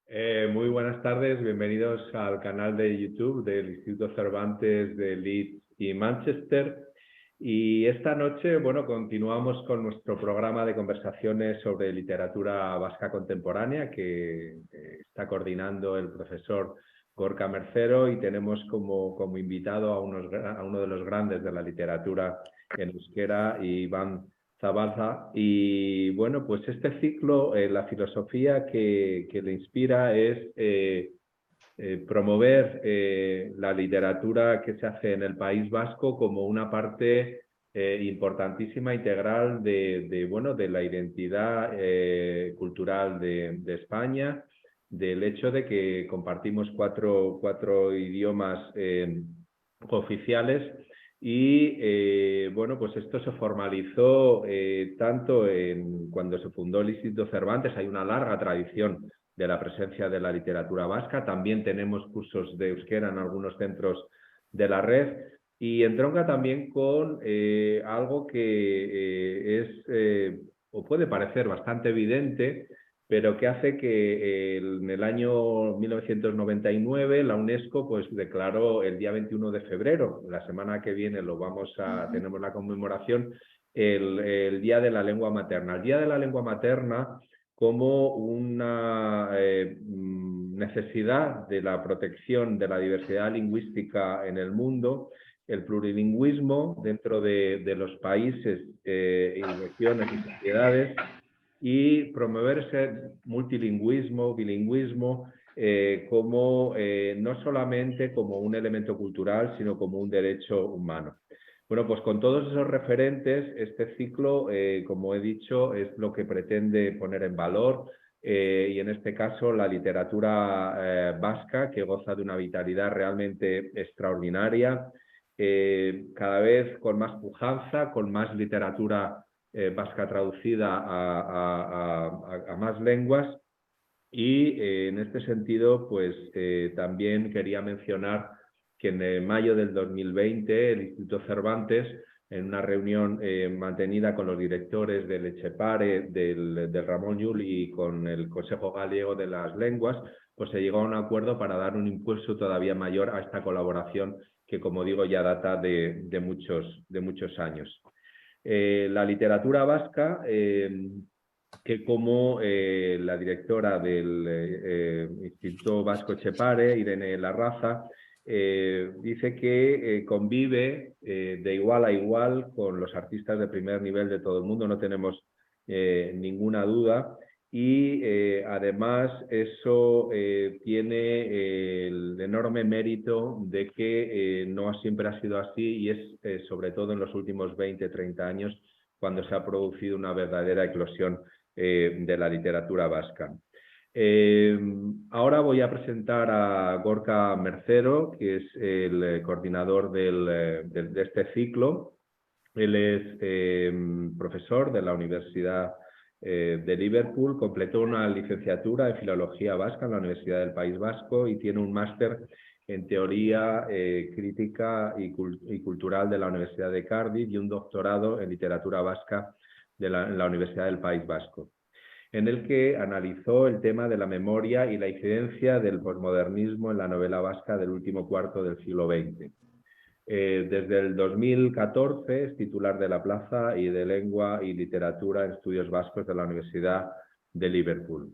Muy buenas tardes, bienvenidos al canal de YouTube del Instituto Cervantes de Leeds y Manchester. Y esta noche, bueno, continuamos con nuestro programa de conversaciones sobre literatura vasca contemporánea que está coordinando el profesor Gorka Mercero, y tenemos como invitado a uno de los grandes de la literatura en euskera, Iván Zabalza. Y bueno, pues este ciclo, la filosofía que le inspira es promover la literatura que se hace en el País Vasco como una parte importantísima, integral de la identidad cultural de España, del hecho de que compartimos cuatro idiomas oficiales. Y bueno, pues esto se formalizó tanto cuando se fundó el Instituto Cervantes. Hay una larga tradición de la presencia de la literatura vasca. También tenemos cursos de euskera en algunos centros de la red, y entronca también con algo que o puede parecer bastante evidente, pero que hace que en el año 1999 la UNESCO pues declaró el día 21 de febrero, la semana que viene tenemos la conmemoración, el Día de la Lengua Materna. El Día de la Lengua Materna como una necesidad de la protección de la diversidad lingüística en el mundo, el plurilingüismo dentro de los países y regiones y sociedades, y promover ese multilingüismo, bilingüismo, no solamente como un elemento cultural, sino como un derecho humano. Bueno, pues con todos esos referentes, este ciclo, como he dicho, es lo que pretende poner en valor, y en este caso la literatura vasca, que goza de una vitalidad realmente extraordinaria, cada vez con más pujanza, con más literatura vasca traducida a más lenguas. Y en este sentido, pues también quería mencionar que en mayo del 2020 el Instituto Cervantes, en una reunión mantenida con los directores del Etxepare, del Ramón Llull y con el Consejo Gallego de las Lenguas, pues se llegó a un acuerdo para dar un impulso todavía mayor a esta colaboración que, como digo, ya data de muchos años. La literatura vasca, que como la directora del Instituto Vasco Etxepare, Irene Larraza, dice que convive de igual a igual con los artistas de primer nivel de todo el mundo, no tenemos ninguna duda. Y además eso tiene el enorme mérito de que no siempre ha sido así, y es sobre todo en los últimos 20-30 años cuando se ha producido una verdadera eclosión de la literatura vasca. Ahora voy a presentar a Gorka Mercero, que es el coordinador de este ciclo. Él es profesor de la Universidad de Liverpool, completó una licenciatura en Filología Vasca en la Universidad del País Vasco y tiene un máster en Teoría Crítica y Cultural de la Universidad de Cardiff y un doctorado en Literatura Vasca en la Universidad del País Vasco, en el que analizó el tema de la memoria y la incidencia del posmodernismo en la novela vasca del último cuarto del siglo XX. Desde el 2014 es titular de la plaza y de Lengua y Literatura en Estudios Vascos de la Universidad de Liverpool.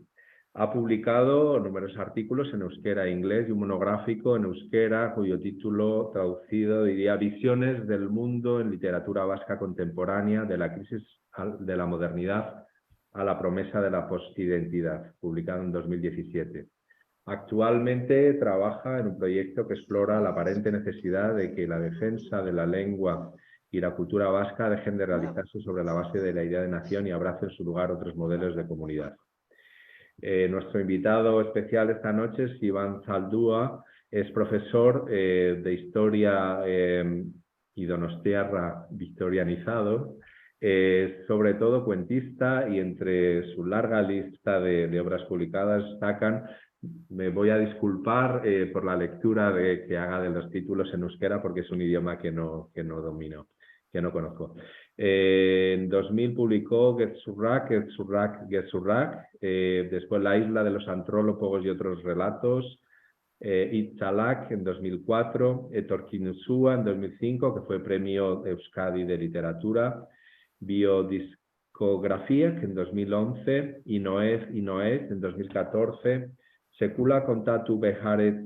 Ha publicado numerosos artículos en euskera e inglés y un monográfico en euskera cuyo título traducido diría Visiones del mundo en literatura vasca contemporánea, de la crisis de la modernidad a la promesa de la postidentidad, publicado en 2017. Actualmente trabaja en un proyecto que explora la aparente necesidad de que la defensa de la lengua y la cultura vasca dejen de realizarse sobre la base de la idea de nación y abracen en su lugar otros modelos de comunidad. Nuestro invitado especial esta noche es Iván Zaldúa, es profesor de Historia y donostiarra victorianizado, sobre todo cuentista, y entre su larga lista de obras publicadas destacan, me voy a disculpar por la lectura que haga de los títulos en euskera porque es un idioma que no domino. que no conozco. En 2000 publicó Gezurrak, después La isla de los antrólopos y otros relatos, Itzalak en 2004, Etorkinusua en 2005, que fue premio Euskadi de literatura, Biodiscografiek en 2011, Inoez en 2014, Sekula kontatu beharet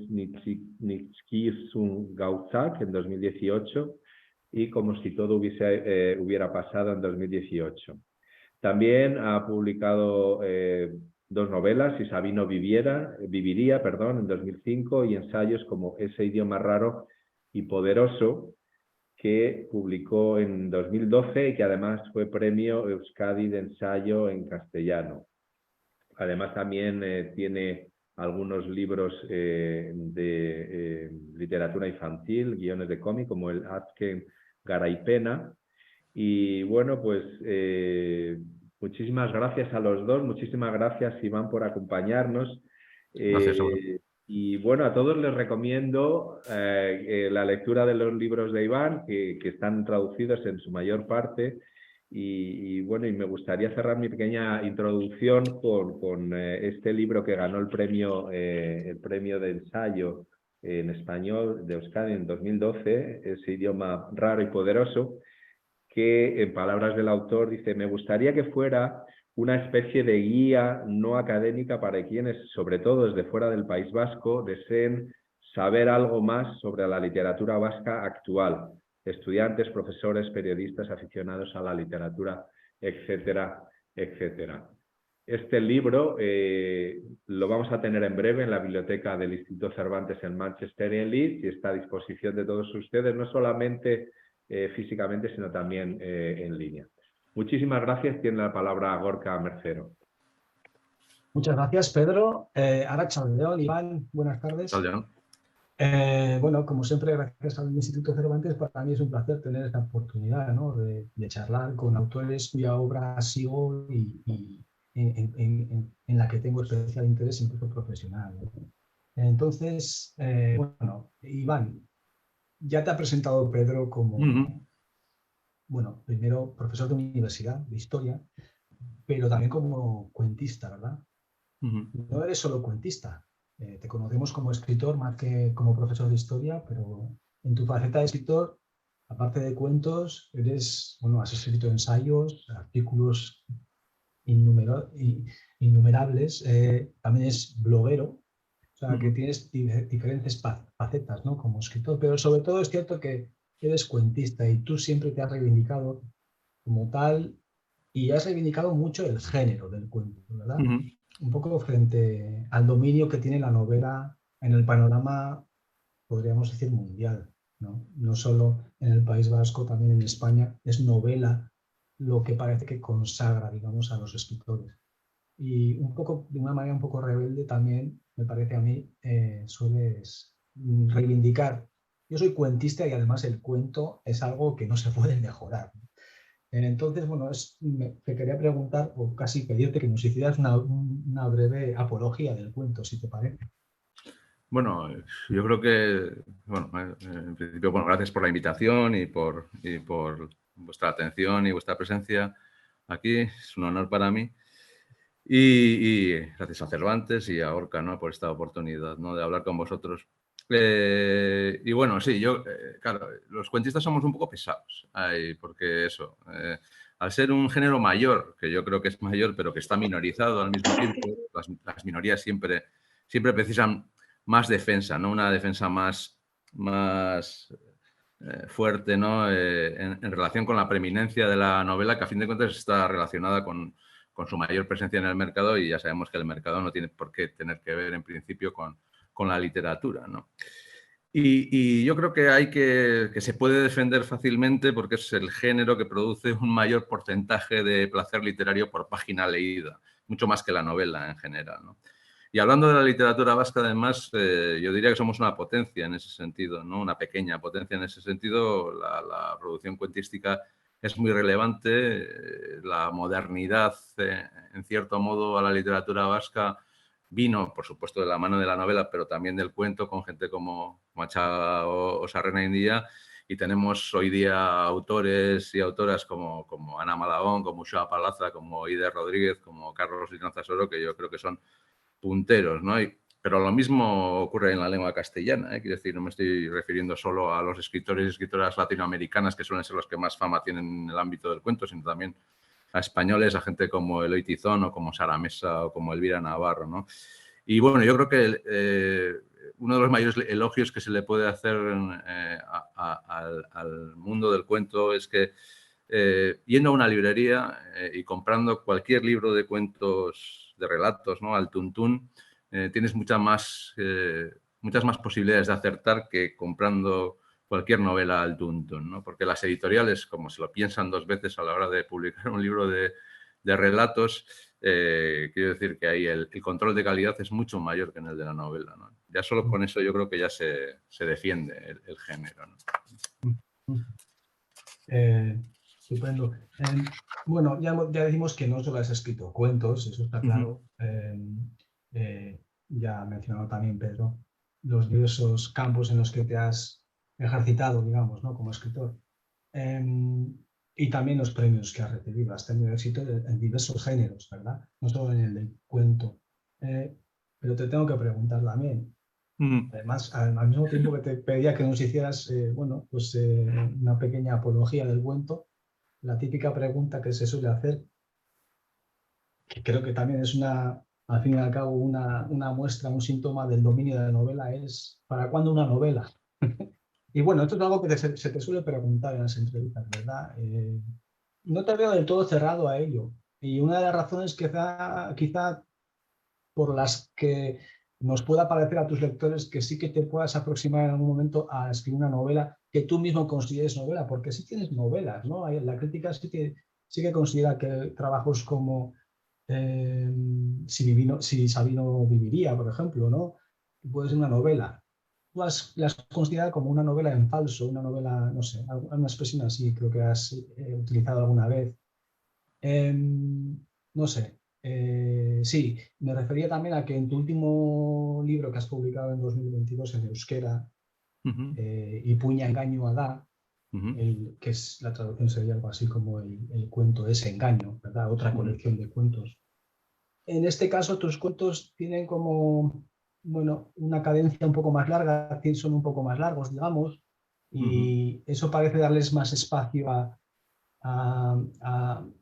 nitskizun gauzak en 2018 y Como si todo hubiera pasado en 2018. También ha publicado 2 novelas, Si Sabino viviría, en 2005, y ensayos como Ese idioma raro y poderoso, que publicó en 2012 y que además fue premio Euskadi de ensayo en castellano. Además también tiene algunos libros de literatura infantil, guiones de cómic, como el Azken Garaipena. Y bueno, pues muchísimas gracias a los dos, muchísimas gracias, Iván, por acompañarnos. Gracias, Álvaro. Y bueno, a todos les recomiendo la lectura de los libros de Iván, que están traducidos en su mayor parte. Y bueno, y me gustaría cerrar mi pequeña introducción con este libro que ganó el premio de ensayo en español de Euskadi en 2012, Ese idioma raro y poderoso, que en palabras del autor dice: me gustaría que fuera una especie de guía no académica para quienes, sobre todo desde fuera del País Vasco, deseen saber algo más sobre la literatura vasca actual. Estudiantes, profesores, periodistas, aficionados a la literatura, etcétera, etcétera. Este libro lo vamos a tener en breve en la biblioteca del Instituto Cervantes en Manchester y en Leeds, y está a disposición de todos ustedes, no solamente físicamente, sino también en línea. Muchísimas gracias. Tiene la palabra Gorka Mercero. Muchas gracias, Pedro. Arratsalde-on, Iván, buenas tardes. Arratsalde-on. Bueno, como siempre, gracias al Instituto Cervantes, para mí es un placer tener esta oportunidad, ¿no?, de charlar con autores cuya obra sigo y en la que tengo especial interés, incluso profesional, ¿no? Entonces, bueno, Iván, ya te ha presentado Pedro como, bueno, primero profesor de universidad, de historia, pero también como cuentista, ¿verdad? No eres solo cuentista. Te conocemos como escritor más que como profesor de historia, pero en tu faceta de escritor, aparte de cuentos, has escrito ensayos, artículos innumerables, también es bloguero, o sea, que tienes diferentes facetas, ¿no?, como escritor, pero sobre todo es cierto que eres cuentista y tú siempre te has reivindicado como tal, y has reivindicado mucho el género del cuento, ¿verdad? Un poco frente al dominio que tiene la novela en el panorama, podríamos decir, mundial, ¿no? No solo en el País Vasco, también en España es novela lo que parece que consagra, digamos, a los escritores. Y un poco, de una manera un poco rebelde también, me parece a mí, sueles reivindicar. Yo soy cuentista y además el cuento es algo que no se puede mejorar. Entonces, bueno, te quería preguntar, o casi pedirte que nos hicieras una breve apología del cuento, si te parece. Bueno, yo creo que, bueno, en principio, bueno, gracias por la invitación y por vuestra atención y vuestra presencia aquí. Es un honor para mí. Y gracias a Cervantes y a Orca, ¿no?, por esta oportunidad, ¿no?, de hablar con vosotros. Y bueno, sí, claro, los cuentistas somos un poco pesados, porque eso, al ser un género mayor, que yo creo que es mayor, pero que está minorizado al mismo tiempo, las minorías siempre precisan más defensa, ¿no?, una defensa más fuerte, ¿no?, en relación con la preeminencia de la novela, que a fin de cuentas está relacionada con su mayor presencia en el mercado, y ya sabemos que el mercado no tiene por qué tener que ver en principio con la literatura, ¿no? Y yo creo que se puede defender fácilmente porque es el género que produce un mayor porcentaje de placer literario por página leída, mucho más que la novela en general, ¿no? Y hablando de la literatura vasca, además, yo diría que somos una potencia en ese sentido, ¿no?, una pequeña potencia en ese sentido. La producción cuentística es muy relevante. La modernidad, en cierto modo, a la literatura vasca vino, por supuesto, de la mano de la novela, pero también del cuento, con gente como Machado o Sarrena India. Y tenemos hoy día autores y autoras como Ana Malagón, como Uxoa Palaza, como Ida Rodríguez, como Carlos Liranzasoro, que yo creo que son punteros, ¿no? Pero lo mismo ocurre en la lengua castellana, ¿eh? Quiero decir, no me estoy refiriendo solo a los escritores y escritoras latinoamericanas, que suelen ser los que más fama tienen en el ámbito del cuento, sino también a españoles, a gente como Eloy Tizón o como Sara Mesa o como Elvira Navarro, ¿no? Y bueno, yo creo que uno de los mayores elogios que se le puede hacer al mundo del cuento es que yendo a una librería y comprando cualquier libro de cuentos, de relatos, ¿no? Al tuntún, tienes muchas más posibilidades de acertar que comprando cualquier novela al tuntún, ¿no? Porque las editoriales, como se lo piensan dos veces a la hora de publicar un libro de relatos, quiero decir que ahí el control de calidad es mucho mayor que en el de la novela, ¿no? Ya solo con eso yo creo que ya se defiende el género, ¿no? Estupendo. Bueno, ya decimos que no solo has escrito cuentos, eso está claro. Ya ha mencionado también Pedro los diversos campos en los que te has ejercitado, digamos, ¿no? Como escritor. Y también los premios que has recibido. Has tenido éxito en diversos géneros, ¿verdad? No solo en el del cuento. Pero te tengo que preguntar también. Además, al mismo tiempo que te pedía que nos hicieras bueno, pues, una pequeña apología del cuento, la típica pregunta que se suele hacer, que creo que también es al fin y al cabo una muestra, un síntoma del dominio de la novela, es ¿para cuándo una novela? Y bueno, esto es algo que se te suele preguntar en las entrevistas, ¿verdad? No te veo del todo cerrado a ello. Y una de las razones quizá por las que nos pueda parecer a tus lectores que sí que te puedas aproximar en algún momento a escribir una novela que tú mismo consideres novela, porque sí tienes novelas, ¿no? La crítica sí que considera que trabajos como si Sabino viviría, por ejemplo, ¿no? Puede ser una novela. Tú las consideras como una novela en falso, una novela, no sé, una expresión así creo que has utilizado alguna vez. No sé. Sí, me refería también a que en tu último libro que has publicado en 2022 en euskera, Ipuña engaño da, que es la traducción sería algo así como el cuento es engaño, ¿verdad? Otra colección de cuentos. En este caso, tus cuentos tienen como, bueno, una cadencia un poco más larga, son un poco más largos, digamos, y eso parece darles más espacio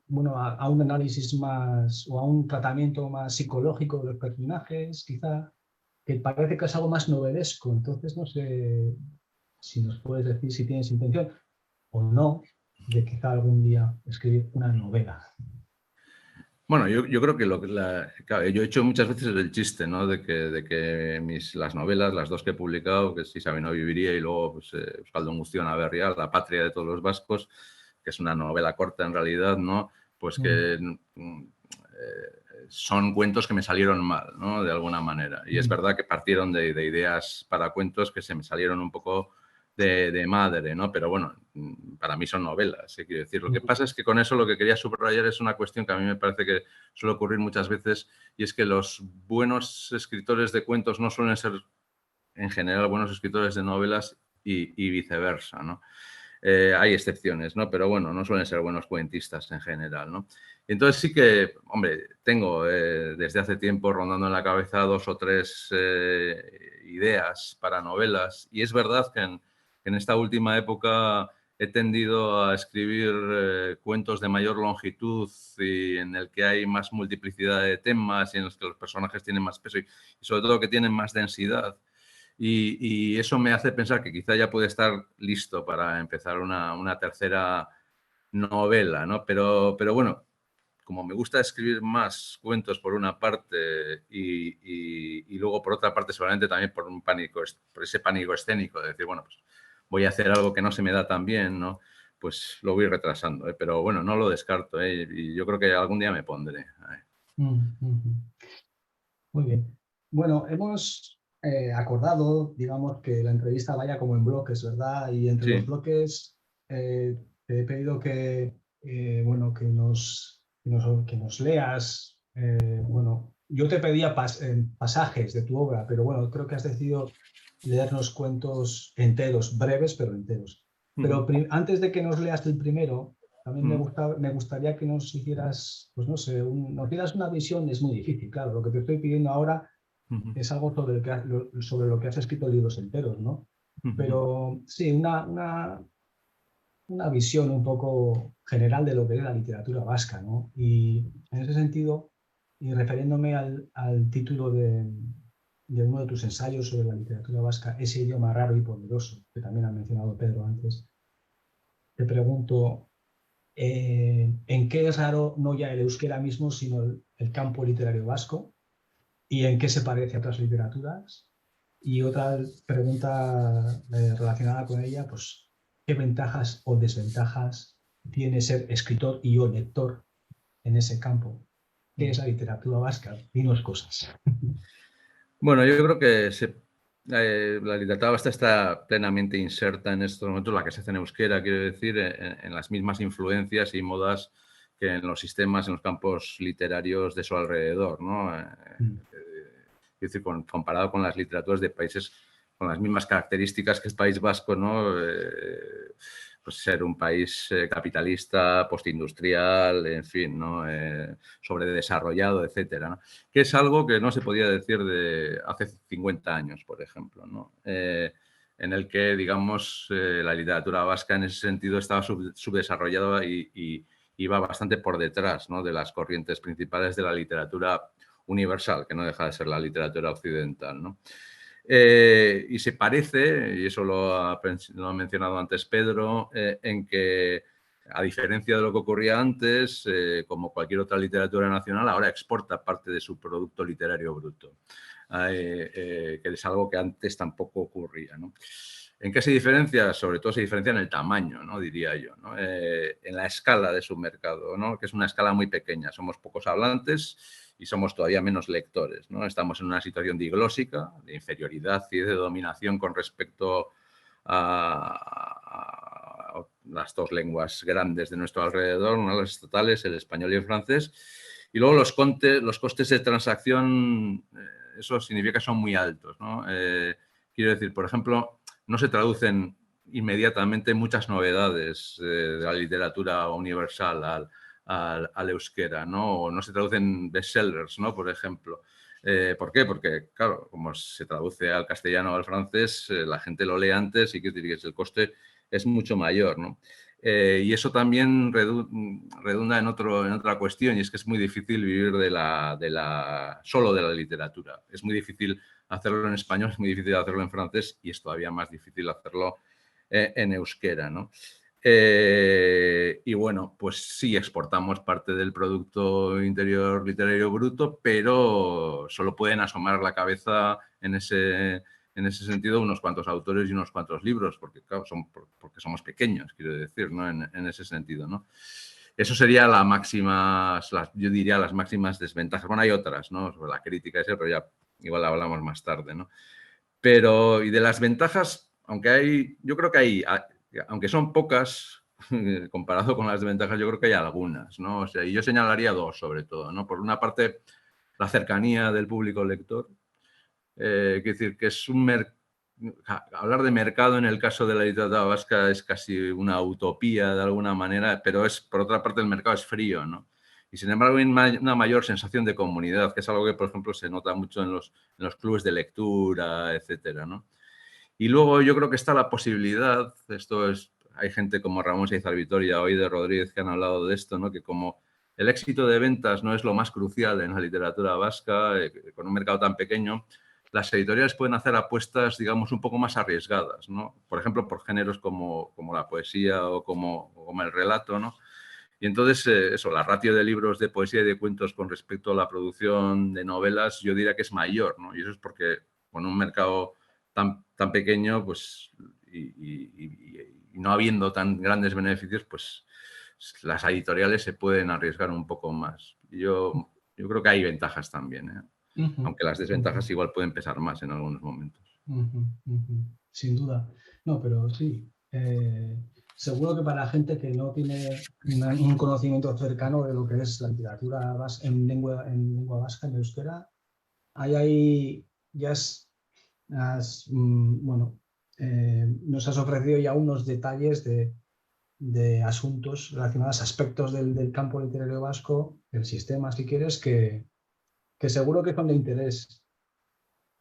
bueno, a un análisis más o a un tratamiento más psicológico de los personajes, quizá, que parece que es algo más novelesco. Entonces, no sé si nos puedes decir si tienes intención o no de quizá algún día escribir una novela. Bueno, yo creo que claro, yo he hecho muchas veces el chiste, ¿no? De que las novelas, las dos que he publicado, que Si Sabino viviría y luego pues, Euskaldun Guztiona Berria, La patria de todos los vascos, que es una novela corta en realidad, ¿no? Pues que son cuentos que me salieron mal, ¿no? De alguna manera. Y es verdad que partieron de ideas para cuentos que se me salieron un poco de madre, ¿no? Pero bueno, para mí son novelas, quiero decir. Lo que pasa es que con eso lo que quería subrayar es una cuestión que a mí me parece que suele ocurrir muchas veces, y es que los buenos escritores de cuentos no suelen ser, en general, buenos escritores de novelas y viceversa, ¿no? Hay excepciones, ¿no? Pero bueno, no suelen ser buenos cuentistas en general, ¿no? Entonces sí que, hombre, tengo desde hace tiempo rondando en la cabeza 2 o 3 ideas para novelas, y es verdad que en esta última época he tendido a escribir cuentos de mayor longitud y en el que hay más multiplicidad de temas y en los que los personajes tienen más peso y sobre todo que tienen más densidad. Y eso me hace pensar que quizá ya puede estar listo para empezar una tercera novela, ¿no? Pero bueno, como me gusta escribir más cuentos por una parte y luego por otra parte seguramente también por ese pánico escénico de decir, bueno, pues voy a hacer algo que no se me da tan bien, ¿no? Pues lo voy retrasando, ¿eh? Pero bueno, no lo descarto, ¿eh? Y yo creo que algún día me pondré. Muy bien. Bueno, hemos acordado, digamos, que la entrevista vaya como en bloques, ¿verdad? Y entre los bloques te he pedido bueno, que nos leas. Bueno, yo te pedía pasajes de tu obra, pero bueno, creo que has decidido leernos cuentos enteros, breves, pero enteros. Pero antes de que nos leas el primero, también Mm. me gustaría que nos hicieras, pues no sé, nos dieras una visión. Es muy difícil, claro. Lo que te estoy pidiendo ahora es algo sobre lo que has escrito libros enteros, ¿no? Pero sí, una visión un poco general de lo que es la literatura vasca, ¿no? Y en ese sentido, y refiriéndome al título de uno de tus ensayos sobre la literatura vasca, ese idioma raro y poderoso, que también ha mencionado Pedro antes, te pregunto, ¿en qué es raro no ya el euskera mismo, sino el campo literario vasco? ¿Y en qué se parece a otras literaturas? Y otra pregunta relacionada con ella, pues, ¿qué ventajas o desventajas tiene ser escritor y o lector en ese campo? ¿Qué es la literatura vasca? Dinos cosas. Bueno, yo creo que la literatura vasca está plenamente inserta en estos momentos, la que se hace en euskera, quiero decir, en las mismas influencias y modas que en los sistemas, en los campos literarios de su alrededor, ¿no? Es decir, comparado con las literaturas de países con las mismas características que el País Vasco, ¿no? Pues ser un país capitalista, postindustrial, en fin, ¿no? Sobredesarrollado, etcétera, ¿no? Que es algo que no se podía decir de hace 50 años, por ejemplo, ¿no? En el que, digamos, la literatura vasca en ese sentido estaba subdesarrollada y iba bastante por detrás, ¿no? De las corrientes principales de la literatura universal, que no deja de ser la literatura occidental, ¿no? Y se parece, y eso lo ha mencionado antes Pedro, en que, a diferencia de lo que ocurría antes, como cualquier otra literatura nacional, ahora exporta parte de su producto literario bruto, que es algo que antes tampoco ocurría, ¿no? ¿En qué se diferencia? Sobre todo se diferencia en el tamaño, ¿no? Diría yo, ¿no? En la escala de su mercado, ¿no? Que es una escala muy pequeña. Somos pocos hablantes y somos todavía menos lectores, ¿no? Estamos en una situación diglósica, de inferioridad y de dominación con respecto a las dos lenguas grandes de nuestro alrededor, una de las estatales, el español y el francés. Y luego los costes de transacción, eso significa que son muy altos, ¿no? Quiero decir, por ejemplo, no se traducen inmediatamente muchas novedades de la literatura universal al euskera, ¿no? O no se traducen bestsellers, ¿no? Por ejemplo. ¿Por qué? Porque, claro, como se traduce al castellano o al francés, la gente lo lee antes y que el coste es mucho mayor, ¿no? Y eso también redunda en otra cuestión, y es que es muy difícil vivir solo de la literatura. Es muy difícil hacerlo en español, es muy difícil hacerlo en francés y es todavía más difícil hacerlo en euskera, ¿no? Y bueno, pues sí exportamos parte del Producto Interior Literario Bruto, pero solo pueden asomar la cabeza en ese sentido unos cuantos autores y unos cuantos libros, porque claro, porque somos pequeños, quiero decir, ¿no? En ese sentido, ¿no? Eso sería yo diría las máximas desventajas. Bueno, hay otras, ¿no? Sobre la crítica, pero ya igual hablamos más tarde, ¿no? Pero, y de las ventajas, yo creo que hay, aunque son pocas, comparado con las desventajas, yo creo que hay algunas, ¿no? O sea, y yo señalaría dos, sobre todo, ¿no? Por una parte, la cercanía del público lector. Quiero decir, que es hablar de mercado en el caso de la literatura vasca es casi una utopía de alguna manera, pero por otra parte, el mercado es frío, ¿no? Y sin embargo, hay una mayor sensación de comunidad, que es algo que, por ejemplo, se nota mucho en los clubes de lectura, etcétera, ¿no? Y luego yo creo que está la posibilidad, hay gente como Ramón Saizar Vitoria o Eider Rodríguez que han hablado de esto, ¿no? Que como el éxito de ventas no es lo más crucial en la literatura vasca, con un mercado tan pequeño, las editoriales pueden hacer apuestas, digamos, un poco más arriesgadas, ¿no? Por ejemplo, por géneros como la poesía o como el relato, ¿no? Y entonces, la ratio de libros de poesía y de cuentos con respecto a la producción de novelas, yo diría que es mayor, ¿no? Y eso es porque, con un mercado tan pequeño, pues, y no habiendo tan grandes beneficios, pues las editoriales se pueden arriesgar un poco más. Yo creo que hay ventajas también, ¿eh? Aunque las desventajas igual pueden pesar más en algunos momentos. Sin duda. No, pero sí. Seguro que para la gente que no tiene un conocimiento cercano de lo que es la literatura en lengua vasca, en euskera, ahí ya bueno, nos has ofrecido ya unos detalles de asuntos relacionados, aspectos del campo literario vasco, del sistema, si quieres, que seguro que son de interés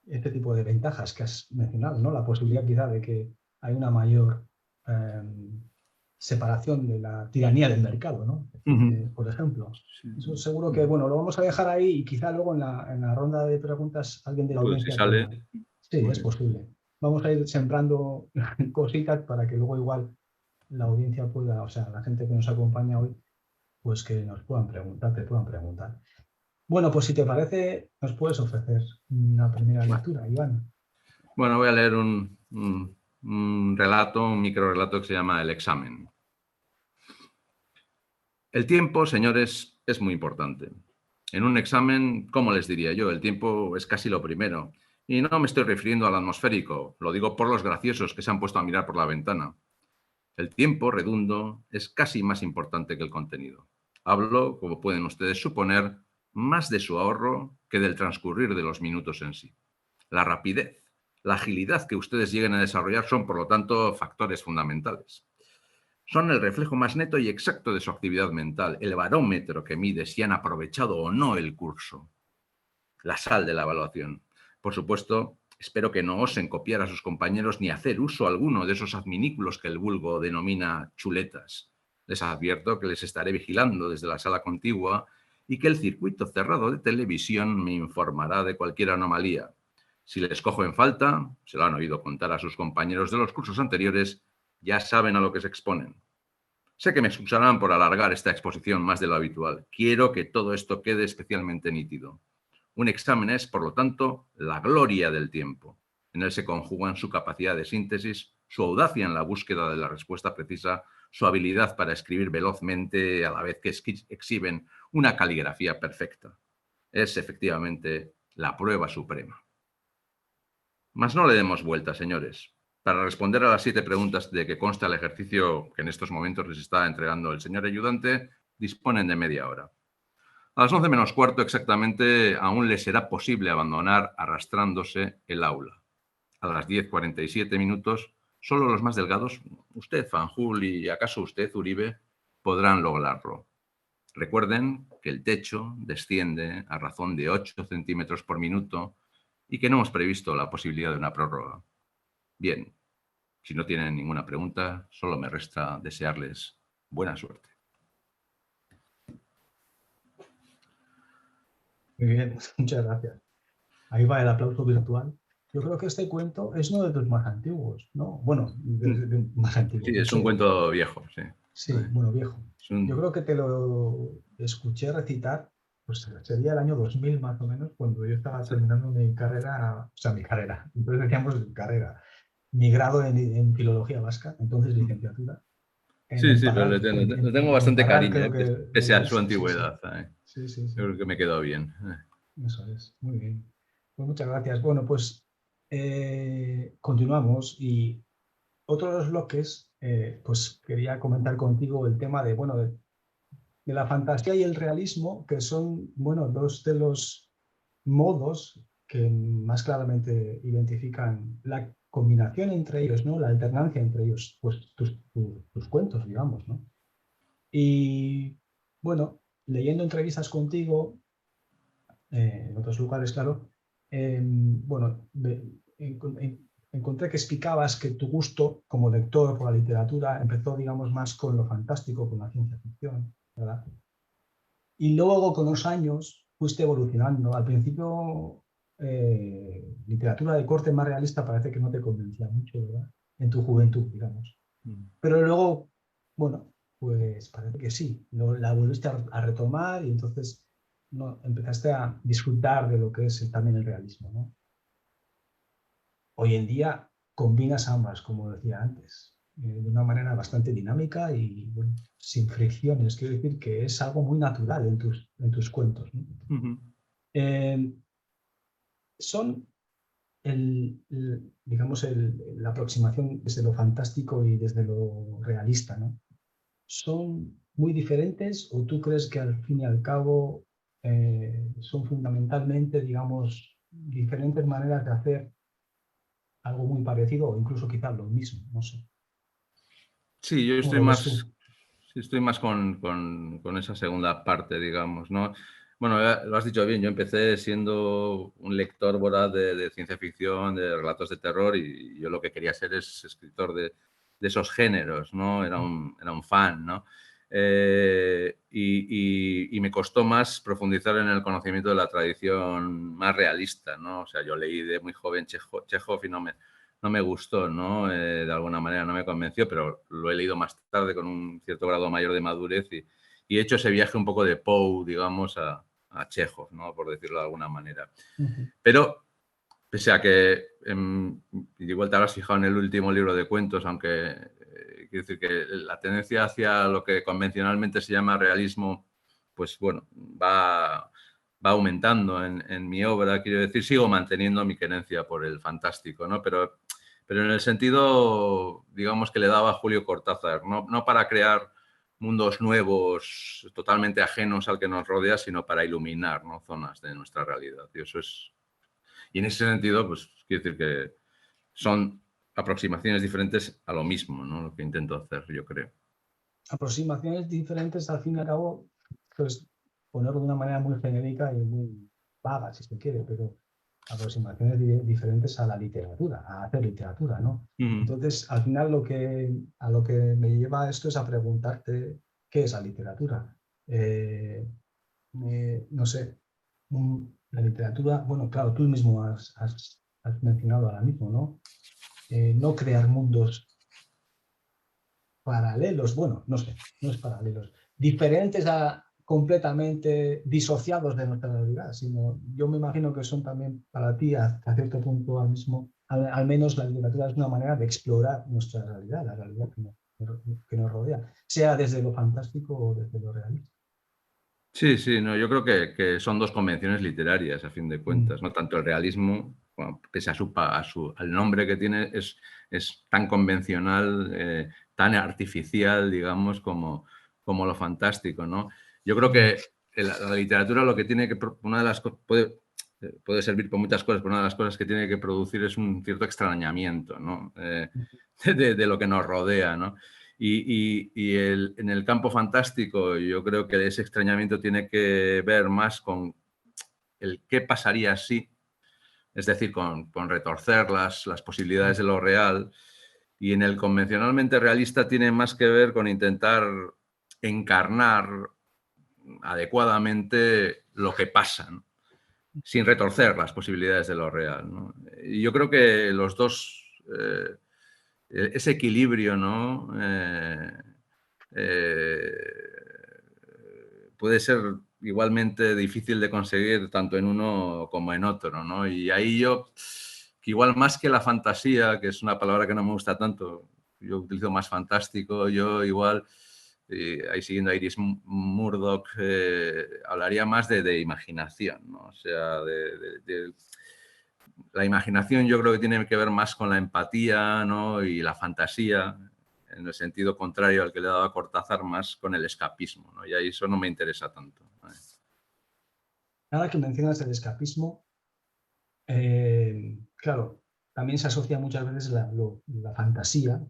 este tipo de ventajas que has mencionado, ¿no? La posibilidad quizá de que hay una mayor separación de la tiranía del mercado, ¿no? Por ejemplo. Eso seguro que, bueno, lo vamos a dejar ahí y quizá luego en la ronda de preguntas alguien de la Pues si audiencia sale, pueda. Sí, muy es bien. posible. Vamos a ir sembrando cositas para que luego igual la audiencia pueda, o sea, la gente que nos acompaña hoy, pues que nos puedan preguntar, te puedan preguntar. Bueno, pues si te parece, nos puedes ofrecer una primera lectura, Iván. Bueno, voy a leer un relato, un microrelato que se llama El examen. El tiempo, señores, es muy importante. En un examen, ¿cómo les diría yo? El tiempo es casi lo primero. Y no me estoy refiriendo al atmosférico, lo digo por los graciosos que se han puesto a mirar por la ventana. El tiempo, redundo, es casi más importante que el contenido. Hablo, como pueden ustedes suponer, más de su ahorro que del transcurrir de los minutos en sí. La rapidez, la agilidad que ustedes lleguen a desarrollar son, por lo tanto, factores fundamentales. Son el reflejo más neto y exacto de su actividad mental, el barómetro que mide si han aprovechado o no el curso. La sal de la evaluación. Por supuesto, espero que no osen copiar a sus compañeros ni hacer uso alguno de esos adminículos que el vulgo denomina chuletas. Les advierto que les estaré vigilando desde la sala contigua y que el circuito cerrado de televisión me informará de cualquier anomalía. Si les cojo en falta, se lo han oído contar a sus compañeros de los cursos anteriores, ya saben a lo que se exponen. Sé que me excusarán por alargar esta exposición más de lo habitual. Quiero que todo esto quede especialmente nítido. Un examen es, por lo tanto, la gloria del tiempo. En él se conjugan su capacidad de síntesis, su audacia en la búsqueda de la respuesta precisa, su habilidad para escribir velozmente a la vez que exhiben una caligrafía perfecta. Es efectivamente la prueba suprema. Mas no le demos vuelta, señores. Para responder a las 7 preguntas de que consta el ejercicio que en estos momentos les está entregando el señor ayudante, disponen de media hora. A las 11 menos cuarto exactamente aún les será posible abandonar arrastrándose el aula. A las 10:47 minutos, solo los más delgados, usted, Fanjul, y acaso usted, Uribe, podrán lograrlo. Recuerden que el techo desciende a razón de 8 centímetros por minuto y que no hemos previsto la posibilidad de una prórroga. Bien, si no tienen ninguna pregunta, solo me resta desearles buena suerte. Muy bien, muchas gracias. Ahí va el aplauso virtual. Yo creo que este cuento es uno de los más antiguos, ¿no? Bueno, más antiguos. Sí, No es un sé. cuento viejo, sí. Sí, bueno, viejo. Yo creo que te lo escuché recitar, pues sería el año 2000 más o menos, cuando yo estaba terminando mi carrera, o sea, mi carrera, entonces decíamos carrera, mi grado en filología vasca, entonces licenciatura. En Sí, el sí, pero Parral, le tengo en el bastante Parral cariño, creo que pese lo a su hice, sí, sí. antigüedad. Sí, sí, sí. Yo creo que me quedó bien. Eso es, muy bien. Pues muchas gracias. Bueno, pues continuamos y otro de los bloques, pues quería comentar contigo el tema de, bueno, de la fantasía y el realismo, que son, bueno, dos de los modos que más claramente identifican la combinación entre ellos, ¿no? La alternancia entre ellos, pues tus cuentos, digamos, ¿no? Y bueno, leyendo entrevistas contigo, en otros lugares, claro, bueno, encontré que explicabas que tu gusto como lector por la literatura empezó, digamos, más con lo fantástico, con la ciencia ficción, ¿verdad? Y luego con los años fuiste evolucionando. Al principio, literatura de corte más realista parece que no te convencía mucho, ¿verdad? En tu juventud, digamos. Pero luego, bueno, pues parece que sí. La volviste a retomar y entonces no, empezaste a disfrutar de lo que es también el realismo, ¿no? Hoy en día combinas ambas, como decía antes, de una manera bastante dinámica y bueno, sin fricciones. Quiero decir que es algo muy natural en tus cuentos, ¿no? Eh, son digamos, la aproximación desde lo fantástico y desde lo realista, ¿no? ¿Son muy diferentes o tú crees que al fin y al cabo son fundamentalmente, digamos, diferentes maneras de hacer algo muy parecido o incluso quizás lo mismo, no sé. Sí, yo ¿Cómo estoy lo ves más, tú? sí, estoy más con esa segunda parte, digamos, ¿no? Bueno, lo has dicho bien, yo empecé siendo un lector voraz de ciencia ficción, de relatos de terror, y yo lo que quería ser es escritor de esos géneros, ¿no? Era un fan, ¿no? Y me costó más profundizar en el conocimiento de la tradición más realista, ¿no? O sea, yo leí de muy joven Chekhov y no me gustó, ¿no? De alguna manera no me convenció, pero lo he leído más tarde con un cierto grado mayor de madurez y he hecho ese viaje un poco de Poe, digamos, a Chekhov, ¿no? Por decirlo de alguna manera. Ujú. Pero, pese a que, igual te habrás fijado en el último libro de cuentos, aunque quiero decir que la tendencia hacia lo que convencionalmente se llama realismo, pues bueno, va aumentando en mi obra. Quiero decir, sigo manteniendo mi querencia por el fantástico, ¿no? Pero en el sentido, digamos, que le daba a Julio Cortázar, no para crear mundos nuevos, totalmente ajenos al que nos rodea, sino para iluminar, ¿no? Zonas de nuestra realidad. Y eso es... Y en ese sentido, pues, quiero decir que son aproximaciones diferentes a lo mismo, ¿no? Lo que intento hacer, yo creo. Aproximaciones diferentes, al fin y al cabo, pues ponerlo de una manera muy genérica y muy vaga, si se quiere, pero aproximaciones diferentes a la literatura, a hacer literatura, ¿no? Entonces, al final a lo que me lleva esto es a preguntarte qué es la literatura. No sé, la literatura, bueno, claro, tú mismo has mencionado ahora mismo, ¿no? No crear mundos paralelos, bueno, no sé, no es paralelos, diferentes completamente disociados de nuestra realidad, sino yo me imagino que son también para ti hasta cierto punto al menos la literatura es una manera de explorar nuestra realidad, la realidad que nos rodea, sea desde lo fantástico o desde lo realista. Sí, sí, no, yo creo que son dos convenciones literarias, a fin de cuentas, ¿no? Tanto el realismo, bueno, pese al nombre que tiene, es tan convencional, tan artificial, digamos, como lo fantástico, ¿no? Yo creo que la literatura lo que tiene que... Una de las puede servir por muchas cosas, pero una de las cosas que tiene que producir es un cierto extrañamiento, ¿no? De lo que nos rodea, ¿no? En el campo fantástico yo creo que ese extrañamiento tiene que ver más con el qué pasaría si, es decir, con retorcer las posibilidades de lo real. Y en el convencionalmente realista tiene más que ver con intentar encarnar adecuadamente lo que pasa, ¿no? Sin retorcer las posibilidades de lo real, ¿no? Y yo creo que los dos... ese equilibrio, ¿no? Puede ser igualmente difícil de conseguir tanto en uno como en otro, ¿no? Y ahí yo, que igual más que la fantasía, que es una palabra que no me gusta tanto, yo utilizo más fantástico, yo igual, ahí siguiendo a Iris Murdoch, hablaría más de imaginación, ¿no? O sea, la imaginación yo creo que tiene que ver más con la empatía, ¿no? Y la fantasía, en el sentido contrario al que le daba Cortázar, más con el escapismo, ¿no? Y ahí eso no me interesa tanto. Ahora que mencionas el escapismo, claro, también se asocia muchas veces la fantasía,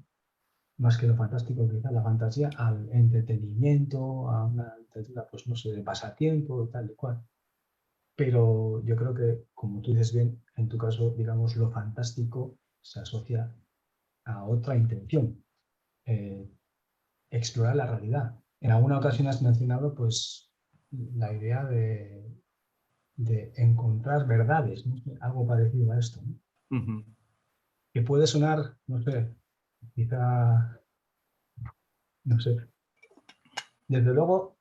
más que lo fantástico, quizás la fantasía, al entretenimiento, a una literatura, pues no sé, de pasatiempo, tal y cual. Pero yo creo que, como tú dices bien, en tu caso, digamos, lo fantástico se asocia a otra intención, eh, explorar la realidad. En alguna ocasión has mencionado, pues, la idea de encontrar verdades, ¿no? Algo parecido a esto, ¿no? Uh-huh. Que puede sonar, no sé, quizá, no sé. Desde luego,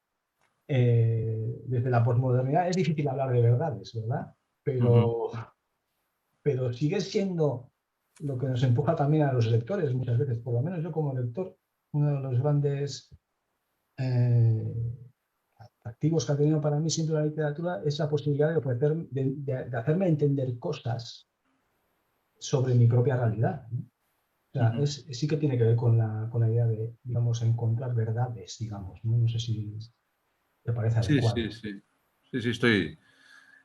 desde la posmodernidad es difícil hablar de verdades, ¿verdad? Uh-huh. Pero sigue siendo lo que nos empuja también a los lectores muchas veces, por lo menos yo como lector, uno de los grandes activos que ha tenido para mí siempre la literatura es la posibilidad de ofrecer, de hacerme entender cosas sobre mi propia realidad, ¿no? O sea, Uh-huh. sí que tiene que ver con la idea de, digamos, encontrar verdades, digamos, ¿no? No sé si te parece Sí, sí, adecuado. sí. Sí, sí, estoy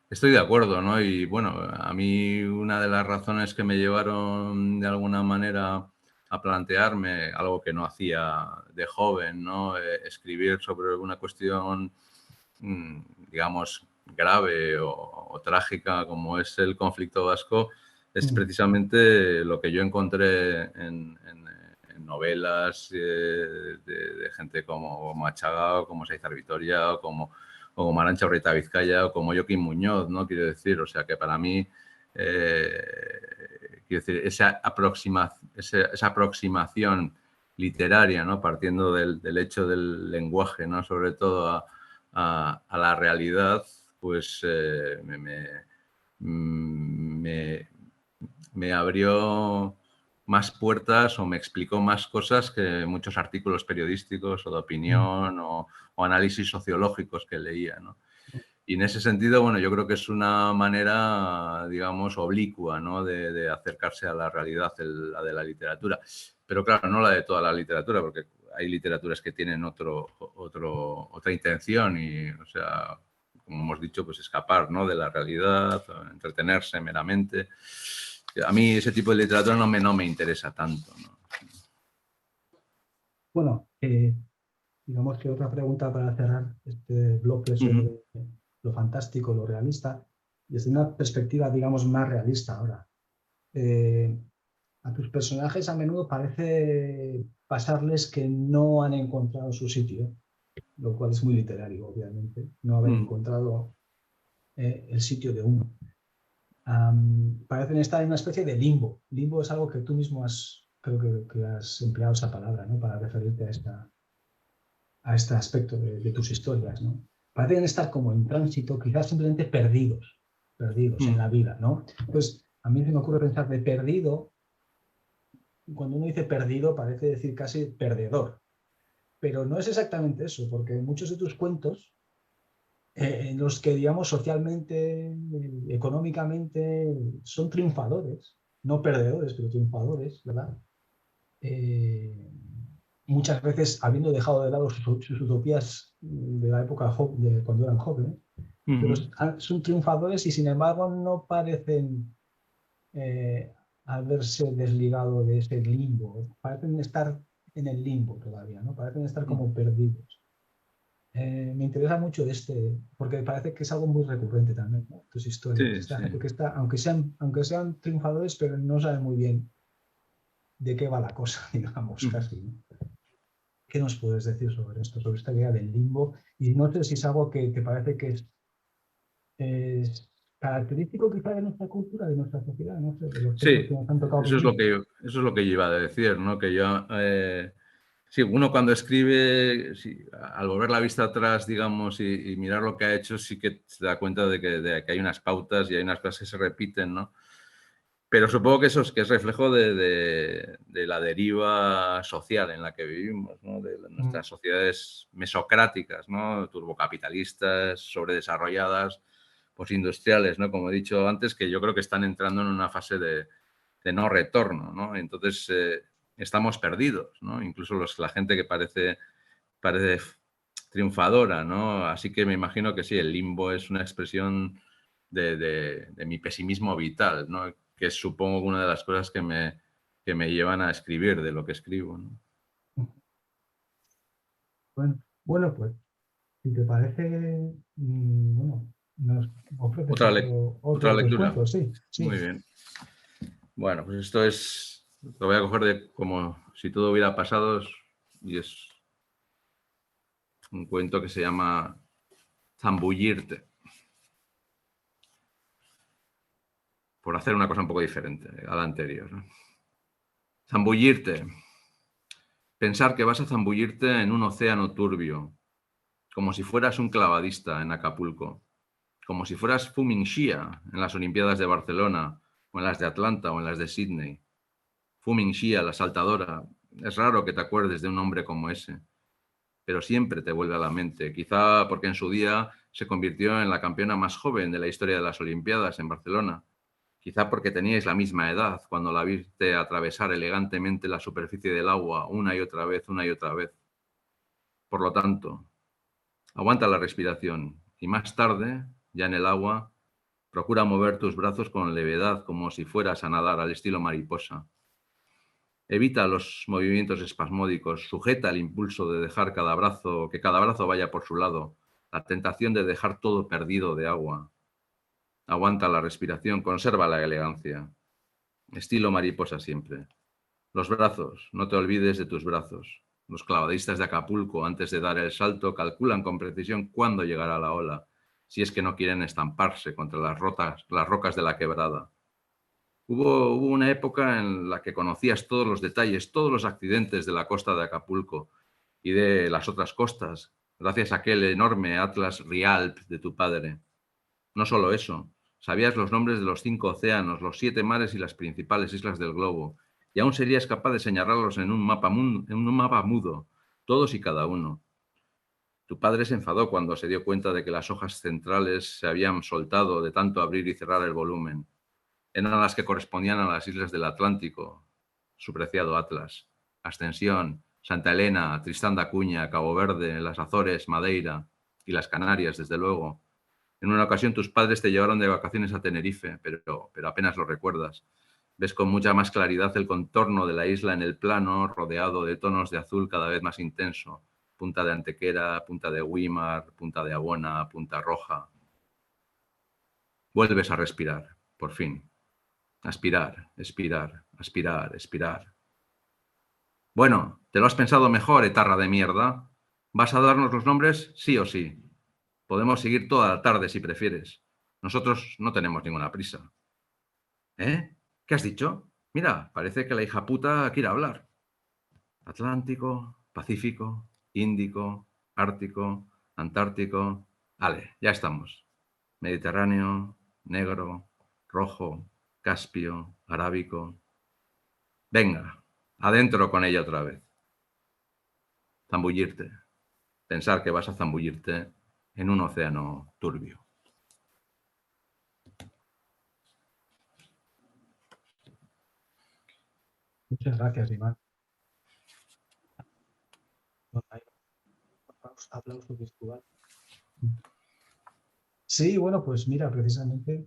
Estoy de acuerdo, ¿no? Y bueno, a mí una de las razones que me llevaron de alguna manera a plantearme algo que no hacía de joven, ¿no? Escribir sobre una cuestión, digamos, grave o trágica como es el conflicto vasco, es precisamente lo que yo encontré en novelas de gente como Machaga, o como Seizar Vitoria, o como Arantxa Urrieta Vizcaya, o como Joaquín Muñoz, ¿no? Quiero decir, o sea que para mí, quiero decir, esa aproximación literaria, ¿no? Partiendo del hecho del lenguaje, ¿no? Sobre todo a la realidad, pues me abrió más puertas o me explicó más cosas que muchos artículos periodísticos o de opinión o análisis sociológicos que leía, ¿no? Y en ese sentido, bueno, yo creo que es una manera, digamos, oblicua, ¿no? de acercarse a la realidad, la de la literatura. Pero claro, no la de toda la literatura, porque hay literaturas que tienen otra intención y, o sea, como hemos dicho, pues escapar, ¿no? de la realidad, entretenerse meramente. A mí ese tipo de literatura no me interesa tanto, ¿no? Bueno, digamos que otra pregunta para cerrar este bloque sobre lo fantástico, lo realista, desde una perspectiva, digamos, más realista ahora. A tus personajes a menudo parece pasarles que no han encontrado su sitio, lo cual es muy literario, obviamente, no haber encontrado el sitio de uno. Parecen estar en una especie de limbo. Limbo es algo que tú mismo creo que has empleado esa palabra, ¿no? Para referirte a este aspecto de tus historias, ¿no? Parecen estar como en tránsito, quizás simplemente perdidos en la vida, ¿no? Entonces, a mí se me ocurre pensar de perdido. Cuando uno dice perdido, parece decir casi perdedor. Pero no es exactamente eso, porque muchos de tus cuentos, en los que, digamos, socialmente, económicamente, son triunfadores, no perdedores, pero triunfadores, ¿verdad? Muchas veces habiendo dejado de lado sus utopías de la época de cuando eran jóvenes, pero son triunfadores y sin embargo no parecen haberse desligado de ese limbo, parecen estar en el limbo todavía, ¿no? Parecen estar como perdidos. Me interesa mucho porque parece que es algo muy recurrente también, ¿no? Tus historias. Sí, Esta sí. gente que está, aunque sean triunfadores, pero no saben muy bien de qué va la cosa, digamos, casi, ¿no? ¿Qué nos puedes decir sobre esto, sobre esta idea del limbo? Y no sé si es algo que te parece que es característico quizá de nuestra cultura, de nuestra sociedad, no sé, de los temas Sí, que nos han tocado eso es vivir. eso es lo que yo iba a decir, ¿no? Que yo, sí, uno cuando escribe, sí, al volver la vista atrás, digamos, y mirar lo que ha hecho, sí que se da cuenta de que hay unas pautas y hay unas cosas que se repiten, ¿no? Pero supongo que eso es reflejo de la deriva social en la que vivimos, ¿no? De nuestras sociedades mesocráticas, ¿no? Turbocapitalistas, sobredesarrolladas, postindustriales, ¿no? Como he dicho antes, que yo creo que están entrando en una fase de no retorno, ¿no? Entonces estamos perdidos, ¿no? Incluso la gente que parece triunfadora, ¿no? Así que me imagino que sí, el limbo es una expresión de mi pesimismo vital, ¿no? Que es, supongo, una de las cosas que me llevan a escribir de lo que escribo, ¿no? Bueno, pues, si te parece, bueno, nos ofreces otro Otra de tus lectura. cuentos, sí, sí. Muy bien. Bueno, pues esto lo voy a coger de como si todo hubiera pasado y es un cuento que se llama Zambullirte, por hacer una cosa un poco diferente a la anterior, ¿no? Zambullirte. Pensar que vas a zambullirte en un océano turbio, como si fueras un clavadista en Acapulco, como si fueras Fu Mingxia en las Olimpiadas de Barcelona, o en las de Atlanta, o en las de Sydney. Fu Mingxia, la saltadora. Es raro que te acuerdes de un nombre como ese, pero siempre te vuelve a la mente, quizá porque en su día se convirtió en la campeona más joven de la historia de las Olimpiadas en Barcelona. Quizá porque teníais la misma edad cuando la viste atravesar elegantemente la superficie del agua una y otra vez, una y otra vez. Por lo tanto, aguanta la respiración y más tarde, ya en el agua, Procura mover tus brazos con levedad, como si fueras a nadar al estilo mariposa. Evita los movimientos espasmódicos, sujeta el impulso de dejar que cada brazo vaya por su lado, la tentación de dejar todo perdido de agua. Aguanta la respiración, conserva la elegancia. Estilo mariposa siempre. Los brazos, no te olvides de tus brazos. Los clavadistas de Acapulco, antes de dar el salto, calculan con precisión cuándo llegará la ola, si es que no quieren estamparse contra las rocas de la quebrada. Hubo una época en la que conocías todos los detalles, todos los accidentes de la costa de Acapulco y de las otras costas, gracias a aquel enorme atlas Rialp de tu padre. No solo eso, sabías los nombres de los 5 océanos, los 7 mares y las principales islas del globo, y aún serías capaz de señalarlos en un mapa mudo, todos y cada uno. Tu padre se enfadó cuando se dio cuenta de que las hojas centrales se habían soltado de tanto abrir y cerrar el volumen. Eran las que correspondían a las islas del Atlántico, su preciado Atlas. Ascensión, Santa Elena, Tristán da Cunha, Cabo Verde, las Azores, Madeira y las Canarias, desde luego. En una ocasión tus padres te llevaron de vacaciones a Tenerife, pero apenas lo recuerdas. Ves con mucha más claridad el contorno de la isla en el plano, rodeado de tonos de azul cada vez más intenso. Punta de Antequera, punta de Güímar, punta de Abona, punta Roja. Vuelves a respirar, por fin. Aspirar, expirar, aspirar, expirar. Bueno, ¿te lo has pensado mejor, etarra de mierda? ¿Vas a darnos los nombres sí o sí? Podemos seguir toda la tarde si prefieres. Nosotros no tenemos ninguna prisa. ¿Eh? ¿Qué has dicho? Mira, parece que la hija puta quiere hablar. Atlántico, Pacífico, Índico, Ártico, Antártico. Vale, ya estamos. Mediterráneo, Negro, Rojo, Caspio, Arábico. Venga, adentro con ella otra vez. Zambullirte. Pensar que vas a zambullirte en un océano turbio. Muchas gracias, Iván. Aplauso virtual. Sí, bueno, pues mira, precisamente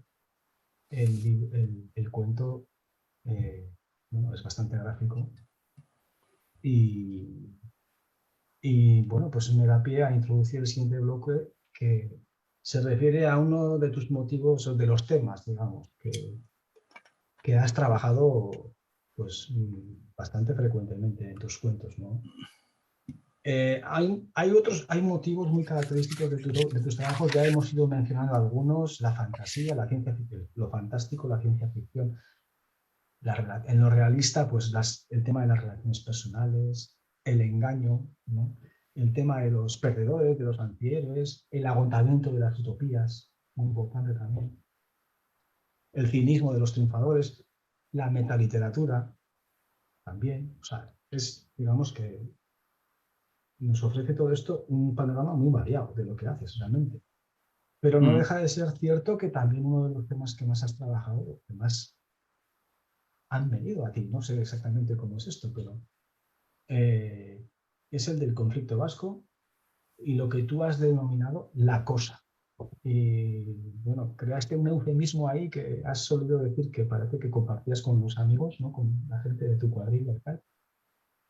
el cuento bueno, es bastante gráfico y bueno, pues me da pie a introducir el siguiente bloque que se refiere a uno de tus motivos o de los temas, digamos, que has trabajado pues bastante frecuentemente en tus cuentos, ¿no? Hay motivos muy característicos de tus trabajos, ya hemos ido mencionando algunos: la fantasía, la ciencia ficción, lo fantástico, la ciencia ficción, en lo realista, pues el tema de las relaciones personales, el engaño, ¿no? El tema de los perdedores, de los antihéroes, el agotamiento de las utopías, muy importante también, el cinismo de los triunfadores, la metaliteratura también. O sea, digamos que nos ofrece todo esto un panorama muy variado de lo que haces realmente. Pero no deja de ser cierto que también uno de los temas que más has trabajado, que más han venido a ti, no sé exactamente cómo es esto, pero es el del conflicto vasco y lo que tú has denominado la cosa. Y bueno, creaste un eufemismo ahí que has solido decir que parece que compartías con los amigos, ¿no? Con la gente de tu cuadrilla y tal,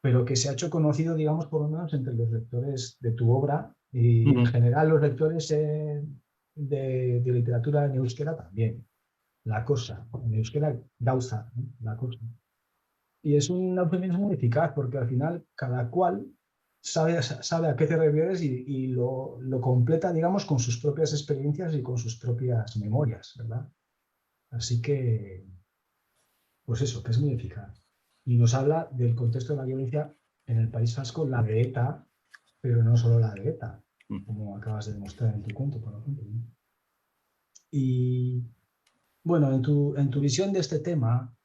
pero que se ha hecho conocido, digamos, por lo menos entre los lectores de tu obra y en general los lectores de literatura en euskera también. La cosa, en euskera, gauza, ¿no? La cosa. Y es un eufemismo muy eficaz porque al final cada cual sabe a qué te refieres y lo completa, digamos, con sus propias experiencias y con sus propias memorias, ¿verdad? Así que, pues eso, que es muy eficaz. Y nos habla del contexto de la violencia en el País Vasco, la de ETA, pero no solo la de ETA, como acabas de demostrar en tu cuento, por ejemplo, ¿no? Y bueno, en tu visión de este tema,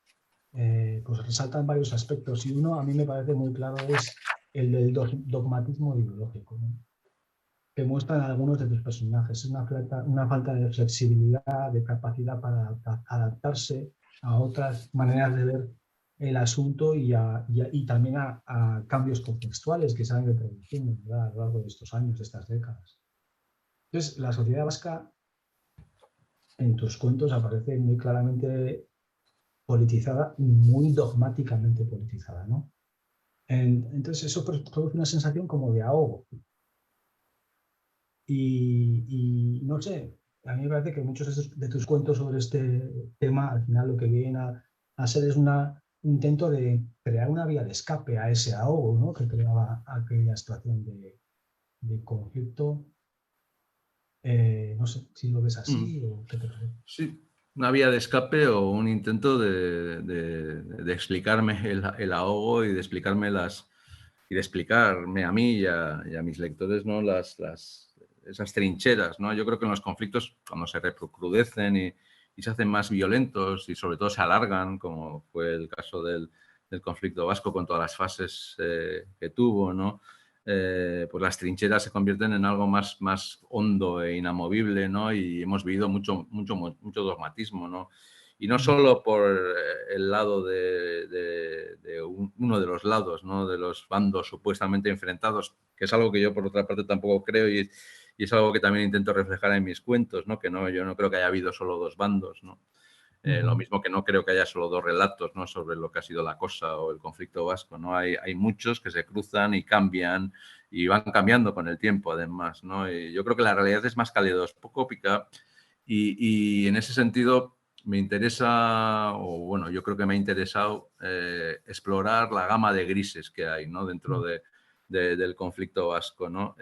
pues resaltan varios aspectos y uno a mí me parece muy claro es el del dogmatismo ideológico, ¿no? Que muestran algunos de tus personajes. Es una falta de flexibilidad, de capacidad para adaptarse a otras maneras de ver el asunto y también a cambios contextuales que se han ido produciendo, ¿verdad? A lo largo de estos años, de estas décadas. Entonces, la sociedad vasca en tus cuentos aparece muy claramente politizada y muy dogmáticamente politizada, ¿no? Entonces eso produce una sensación como de ahogo. Y no sé, a mí me parece que muchos de tus cuentos sobre este tema al final lo que vienen a ser es un intento de crear una vía de escape a ese ahogo, ¿no? Que creaba aquella situación de conflicto. No sé si lo ves así o qué te parece. Sí, una vía de escape o un intento de explicarme el ahogo y de explicarme y de explicarme a mí y a mis lectores, ¿no? Esas trincheras, ¿no? Yo creo que en los conflictos, cuando se recrudecen y se hacen más violentos y sobre todo se alargan, como fue el caso del conflicto vasco con todas las fases que tuvo, ¿no? Pues las trincheras se convierten en algo más hondo e inamovible, ¿no? Y hemos vivido mucho dogmatismo, ¿no? Y no solo por el lado uno de los lados, ¿no? De los bandos supuestamente enfrentados, que es algo que yo por otra parte tampoco creo y es algo que también intento reflejar en mis cuentos, ¿no? Que yo no creo que haya habido solo dos bandos, ¿no? Lo mismo que no creo que haya solo dos relatos, ¿no? Sobre lo que ha sido la cosa o el conflicto vasco, ¿no? Hay muchos que se cruzan y cambian y van cambiando con el tiempo, además, ¿no? Y yo creo que la realidad es más caleidoscópica y en ese sentido me interesa, o bueno, yo creo que me ha interesado explorar la gama de grises que hay, ¿no? Dentro del conflicto vasco, ¿no?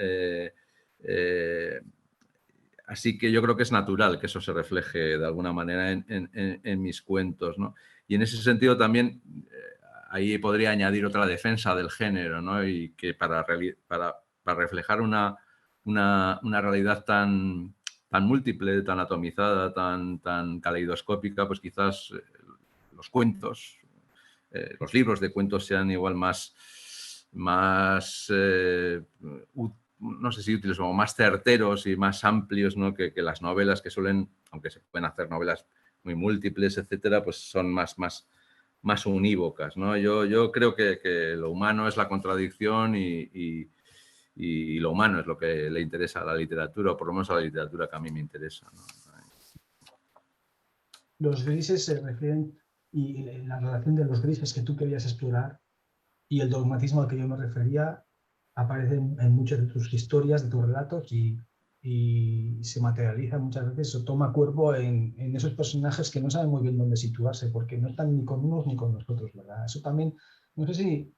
Así que yo creo que es natural que eso se refleje de alguna manera en mis cuentos, ¿no? Y en ese sentido también ahí podría añadir otra defensa del género, ¿no? Y que para reflejar una realidad tan múltiple, tan atomizada, tan caleidoscópica, pues quizás los cuentos, los libros de cuentos sean igual más no sé si útiles o más certeros y más amplios, ¿no? que las novelas que suelen, aunque se pueden hacer novelas muy múltiples, etcétera, pues son más unívocas, ¿no? Yo creo que lo humano es la contradicción y lo humano es lo que le interesa a la literatura, o por lo menos a la literatura que a mí me interesa, ¿no? Los grises se refieren, y la relación de los grises que tú querías explorar y el dogmatismo al que yo me refería aparecen en muchas de tus historias, de tus relatos y se materializa muchas veces o toma cuerpo en esos personajes que no saben muy bien dónde situarse porque no están ni con unos ni con nosotros, ¿verdad? Eso también, no sé si,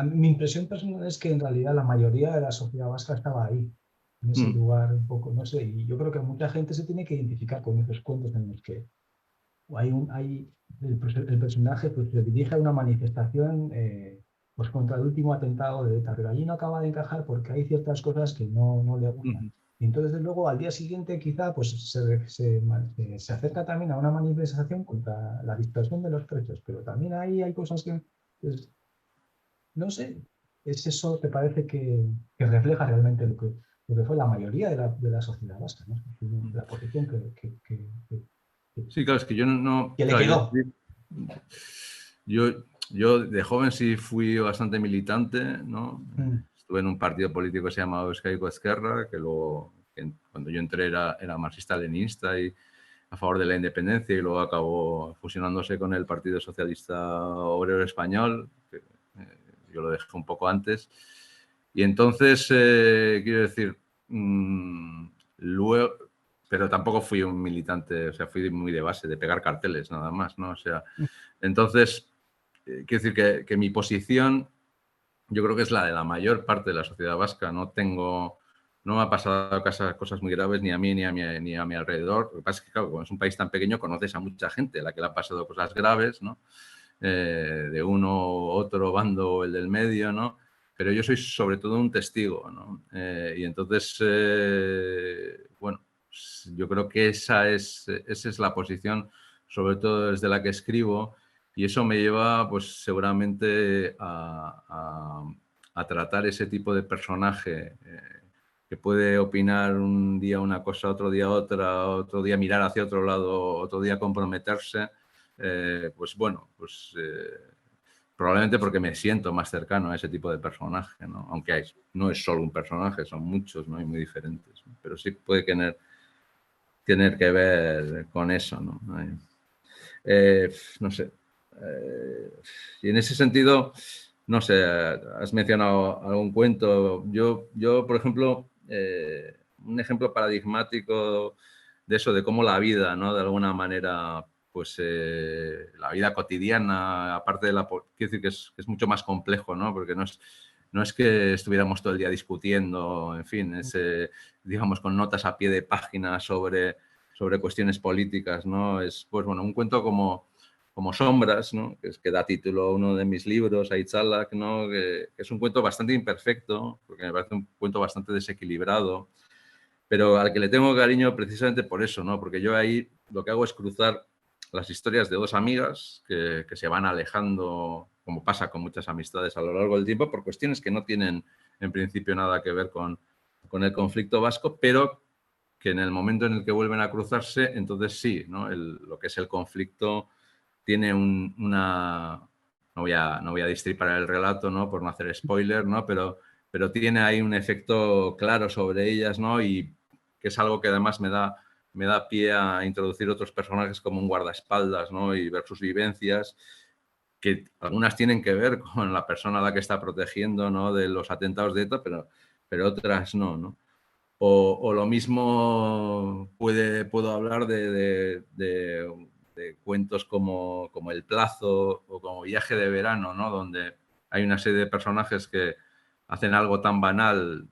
mi impresión personal es que en realidad la mayoría de la sociedad vasca estaba ahí, en ese lugar un poco, no sé, y yo creo que mucha gente se tiene que identificar con esos cuentos en los que el personaje pues, se dirige a una manifestación pues contra el último atentado de ETA, pero allí no acaba de encajar porque hay ciertas cosas que no le gustan. Y entonces luego al día siguiente quizá pues, se acerca también a una manifestación contra la dispersión de los precios, pero también ahí hay cosas que, pues, no sé, ¿es eso te parece que refleja realmente lo que fue la mayoría de la sociedad vasca, ¿no? La posición Sí, claro, es que yo no que le claro, quedó? yo de joven sí fui bastante militante, ¿no? Estuve en un partido político que se llamaba Euskadiko Ezkerra, que luego, cuando yo entré era marxista-leninista y a favor de la independencia y luego acabó fusionándose con el Partido Socialista Obrero Español, que yo lo dejé un poco antes. Y entonces, quiero decir, luego, pero tampoco fui un militante, o sea, fui muy de base, de pegar carteles nada más, ¿no? O sea, entonces, quiero decir que mi posición yo creo que es la de la mayor parte de la sociedad vasca. No me ha pasado cosas muy graves ni a mí ni a mi alrededor. Lo que pasa es que, claro, como es un país tan pequeño, conoces a mucha gente a la que le han pasado cosas graves, ¿no? De uno u otro bando o el del medio, ¿no? Pero yo soy sobre todo un testigo, ¿no? Y entonces, bueno, yo creo que esa es la posición, sobre todo desde la que escribo, y eso me lleva, pues, seguramente a tratar ese tipo de personaje que puede opinar un día una cosa, otro día otra, otro día mirar hacia otro lado, otro día comprometerse. Pues bueno, pues probablemente porque me siento más cercano a ese tipo de personaje, ¿no? Aunque no es solo un personaje, son muchos, ¿no? Y muy diferentes, ¿no? Pero sí puede tener tener que ver con eso, ¿no? No sé. Y en ese sentido, no sé, has mencionado algún cuento. Yo por ejemplo, un ejemplo paradigmático de eso, de cómo la vida, ¿no? De alguna manera, pues la vida cotidiana, aparte de quiero decir que es mucho más complejo, ¿no? Porque no es que estuviéramos todo el día discutiendo, en fin, digamos, con notas a pie de página sobre cuestiones políticas, ¿no? Es, pues bueno, un cuento como Sombras, ¿no? Que da título a uno de mis libros, Aitzalak, ¿no? Que es un cuento bastante imperfecto, porque me parece un cuento bastante desequilibrado, pero al que le tengo cariño precisamente por eso, ¿no? Porque yo ahí lo que hago es cruzar las historias de dos amigas que se van alejando, como pasa con muchas amistades a lo largo del tiempo, por cuestiones que no tienen en principio nada que ver con el conflicto vasco, pero que en el momento en el que vuelven a cruzarse, entonces sí, ¿no? Lo que es el conflicto tiene una... No voy a destripar el relato, ¿no? Por no hacer spoiler, ¿no? Pero tiene ahí un efecto claro sobre ellas, ¿no? Y que es algo que además me da pie a introducir otros personajes como un guardaespaldas, ¿no? Y ver sus vivencias, que algunas tienen que ver con la persona a la que está protegiendo, ¿no? De los atentados de ETA, pero otras no, ¿no? O lo mismo puedo hablar de cuentos como El plazo o como Viaje de verano, ¿no? Donde hay una serie de personajes que hacen algo tan banal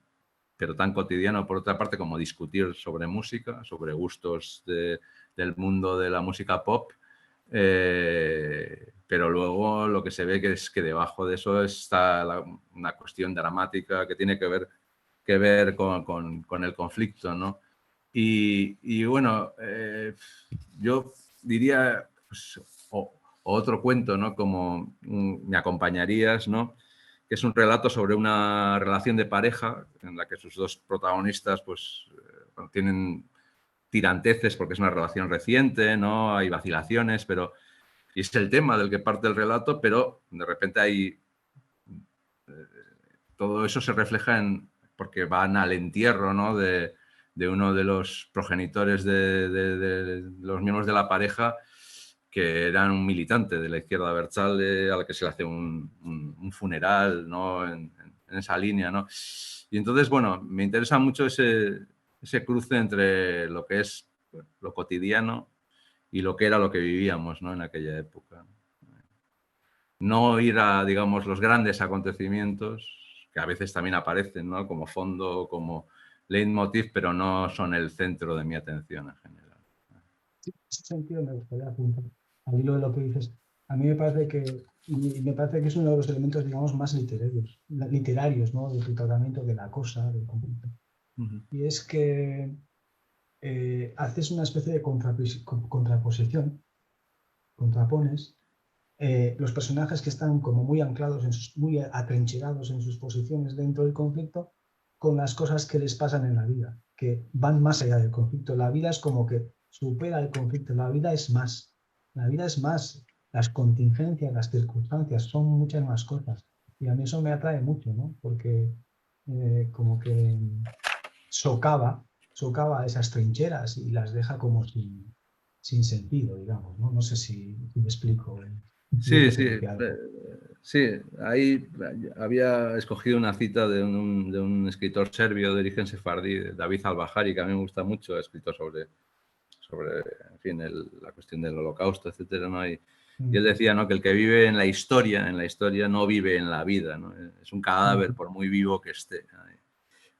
pero tan cotidiano, por otra parte, como discutir sobre música, sobre gustos del mundo de la música pop, pero luego lo que se ve es que debajo de eso está una cuestión dramática que tiene que ver con el conflicto, ¿no? Y bueno, yo diría, pues, o otro cuento, ¿no? Como Me acompañarías, ¿no? Que es un relato sobre una relación de pareja en la que sus dos protagonistas pues tienen tiranteces porque es una relación reciente, ¿no? Hay vacilaciones, y es el tema del que parte el relato, pero de repente hay todo eso se refleja porque van al entierro, ¿no? de uno de los progenitores de los miembros de la pareja, que eran un militante de la izquierda abertzale, a la que se le hace un funeral, ¿no? en esa línea, ¿no? Y entonces, bueno, me interesa mucho ese cruce entre lo que es lo cotidiano y lo que era lo que vivíamos, ¿no? En aquella época. No ir a, digamos, los grandes acontecimientos, que a veces también aparecen, ¿no? Como fondo, como leitmotiv, pero no son el centro de mi atención en general. Sí, en ese sentido me gustaría apuntar al hilo de lo que dices. A mí me parece que es uno de los elementos, digamos, más literarios, ¿no? De tu tratamiento de la cosa, del conflicto. Y es que haces una especie de contraposición, contrapones los personajes que están como muy anclados, muy atrincherados en sus posiciones dentro del conflicto, con las cosas que les pasan en la vida, que van más allá del conflicto. La vida es como que supera el conflicto, la vida es más, las contingencias, las circunstancias, son muchas más cosas. Y a mí eso me atrae mucho, ¿no? Porque como que socava esas trincheras y las deja como sin sentido, digamos, ¿no? No sé si me explico. Sí, sí. Ahí había escogido una cita de un escritor serbio de origen sefardí, David Al-Bahari, que a mí me gusta mucho, ha escrito sobre en fin, la cuestión del holocausto, etcétera, ¿no? Y él decía, ¿no? Que el que vive en la historia no vive en la vida, ¿no? Es un cadáver por muy vivo que esté.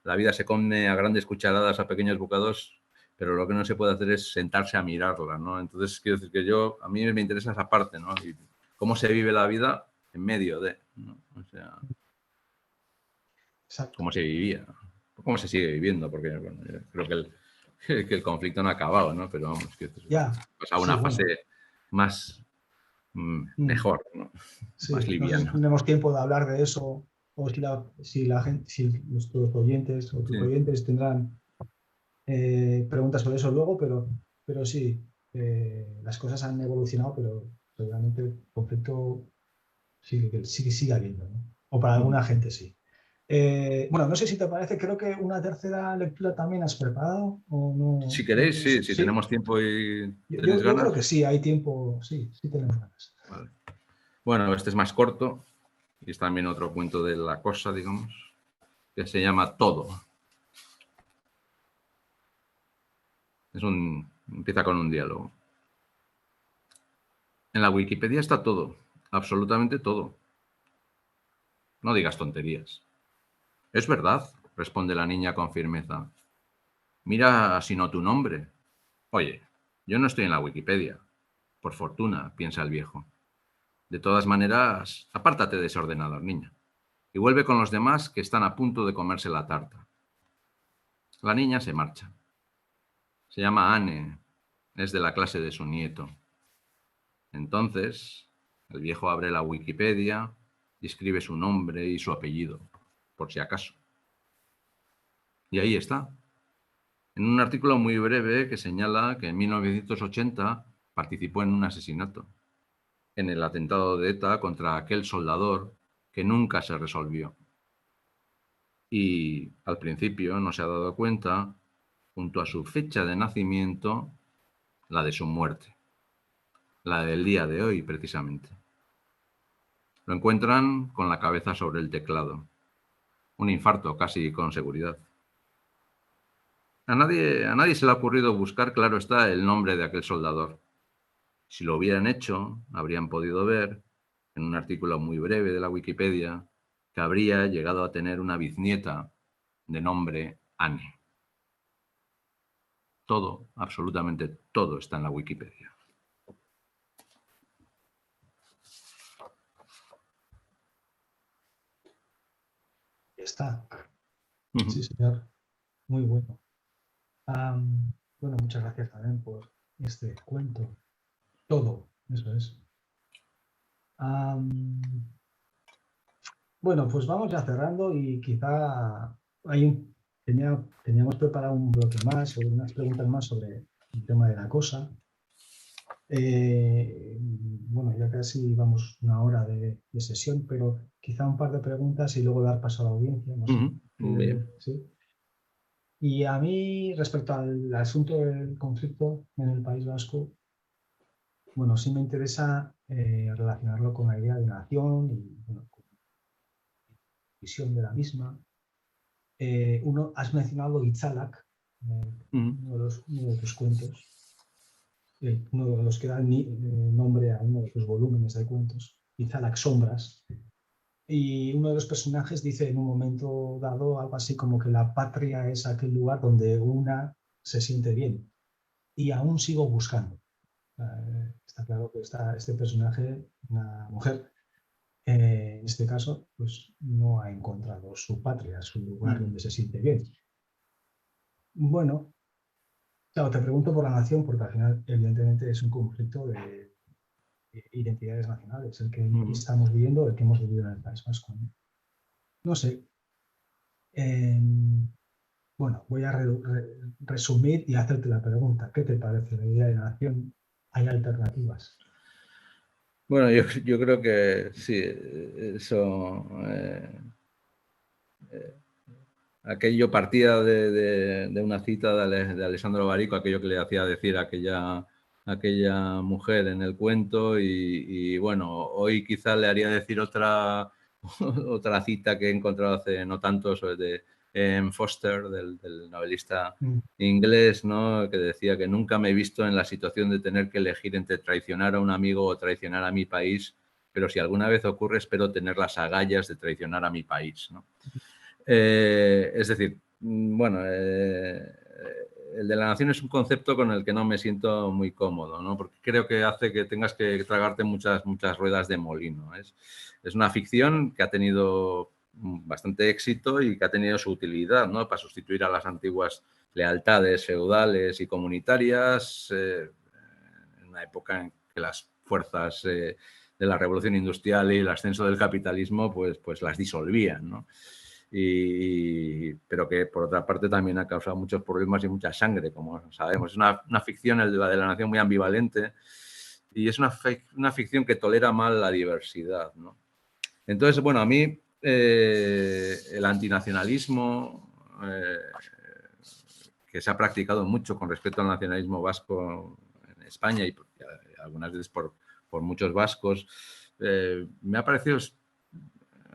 La vida se come a grandes cucharadas, a pequeños bocados, pero lo que no se puede hacer es sentarse a mirarla, ¿no? Entonces, quiero decir que a mí me interesa esa parte, ¿no? Y cómo se vive la vida en medio de, ¿no? O sea, cómo se vivía, cómo se sigue viviendo, porque bueno, yo creo que el conflicto no ha acabado, ¿no? Pero vamos, que pasa una fase más mejor, ¿no? Sí, más no sé si liviana. tenemos tiempo de hablar de eso o si nuestros oyentes o tus oyentes tendrán preguntas sobre eso luego, pero sí, las cosas han evolucionado, pero seguramente el conflicto sigue habiendo, ¿no? O para alguna gente sí. Bueno, no sé si te parece, creo que una tercera lectura también has preparado o no. Si queréis, No sí, sé. si Sí. tenemos tiempo y tenéis Yo creo ganas. que sí, hay tiempo, sí tenemos ganas. Vale. Bueno, este es más corto y es también otro cuento de la cosa, digamos, que se llama Todo. Empieza con un diálogo. En la Wikipedia está todo, absolutamente todo. No digas tonterías. Es verdad, responde la niña con firmeza. Mira si no tu nombre. Oye, yo no estoy en la Wikipedia. Por fortuna, piensa el viejo. De todas maneras, apártate de ese ordenador, niña, y vuelve con los demás que están a punto de comerse la tarta. La niña se marcha. Se llama Anne, es de la clase de su nieto. Entonces, el viejo abre la Wikipedia y escribe su nombre y su apellido, por si acaso. Y ahí está, en un artículo muy breve que señala que en 1980 participó en un asesinato, en el atentado de ETA contra aquel soldador que nunca se resolvió. Y al principio no se ha dado cuenta, junto a su fecha de nacimiento, la de su muerte, la del día de hoy precisamente. Lo encuentran con la cabeza sobre el teclado, un infarto casi con seguridad. A nadie se le ha ocurrido buscar, claro está, el nombre de aquel soldador. Si lo hubieran hecho, habrían podido ver, en un artículo muy breve de la Wikipedia, que habría llegado a tener una biznieta de nombre Anne. Todo, absolutamente todo está en la Wikipedia. Ya está. Sí, señor. Muy bueno. Bueno, muchas gracias también por este cuento. Todo, eso es. Bueno, pues vamos ya cerrando y quizá teníamos preparado un bloque más, sobre unas preguntas más sobre el tema de la cosa. Bueno, ya casi vamos una hora de sesión, pero quizá un par de preguntas y luego dar paso a la audiencia, no sé. Bien. Sí. Y a mí, respecto al asunto del conflicto en el País Vasco, bueno, sí me interesa relacionarlo con la idea de nación y bueno, con la visión de la misma. Has mencionado Itzalak, uno de tus cuentos, uno de los que da nombre a uno de tus volúmenes de cuentos, Itzalak Sombras. Y uno de los personajes dice en un momento dado algo así como que la patria es aquel lugar donde una se siente bien. Y aún sigo buscando. Está claro que este personaje, una mujer, en este caso, pues no ha encontrado su patria, su lugar donde se siente bien. Bueno, claro, te pregunto por la nación porque al final, evidentemente, es un conflicto de identidades nacionales, el que estamos viviendo, el que hemos vivido en el País Vasco. No sé. Bueno, voy a resumir y hacerte la pregunta. ¿Qué te parece la idea de nación? ¿Hay alternativas? Bueno, yo creo que sí, eso... aquello partía de una cita de Alessandro Barico, aquello que le hacía decir a aquella mujer en el cuento y bueno, hoy quizá le haría decir otra cita que he encontrado hace no tanto sobre Foster, del novelista inglés, ¿no? Que decía que nunca me he visto en la situación de tener que elegir entre traicionar a un amigo o traicionar a mi país, pero si alguna vez ocurre espero tener las agallas de traicionar a mi país, ¿no? Es decir, bueno, el de la nación es un concepto con el que no me siento muy cómodo, ¿no? Porque creo que hace que tengas que tragarte muchas ruedas de molino. Es una ficción que ha tenido bastante éxito y que ha tenido su utilidad, ¿no? Para sustituir a las antiguas lealtades feudales y comunitarias en una época en que las fuerzas de la revolución industrial y el ascenso del capitalismo pues las disolvían, ¿no? Pero que por otra parte también ha causado muchos problemas y mucha sangre, como sabemos. Es una ficción, la de la nación, muy ambivalente y es una ficción que tolera mal la diversidad, ¿no? Entonces, bueno, a mí el antinacionalismo, que se ha practicado mucho con respecto al nacionalismo vasco en España y algunas veces por muchos vascos, me ha parecido...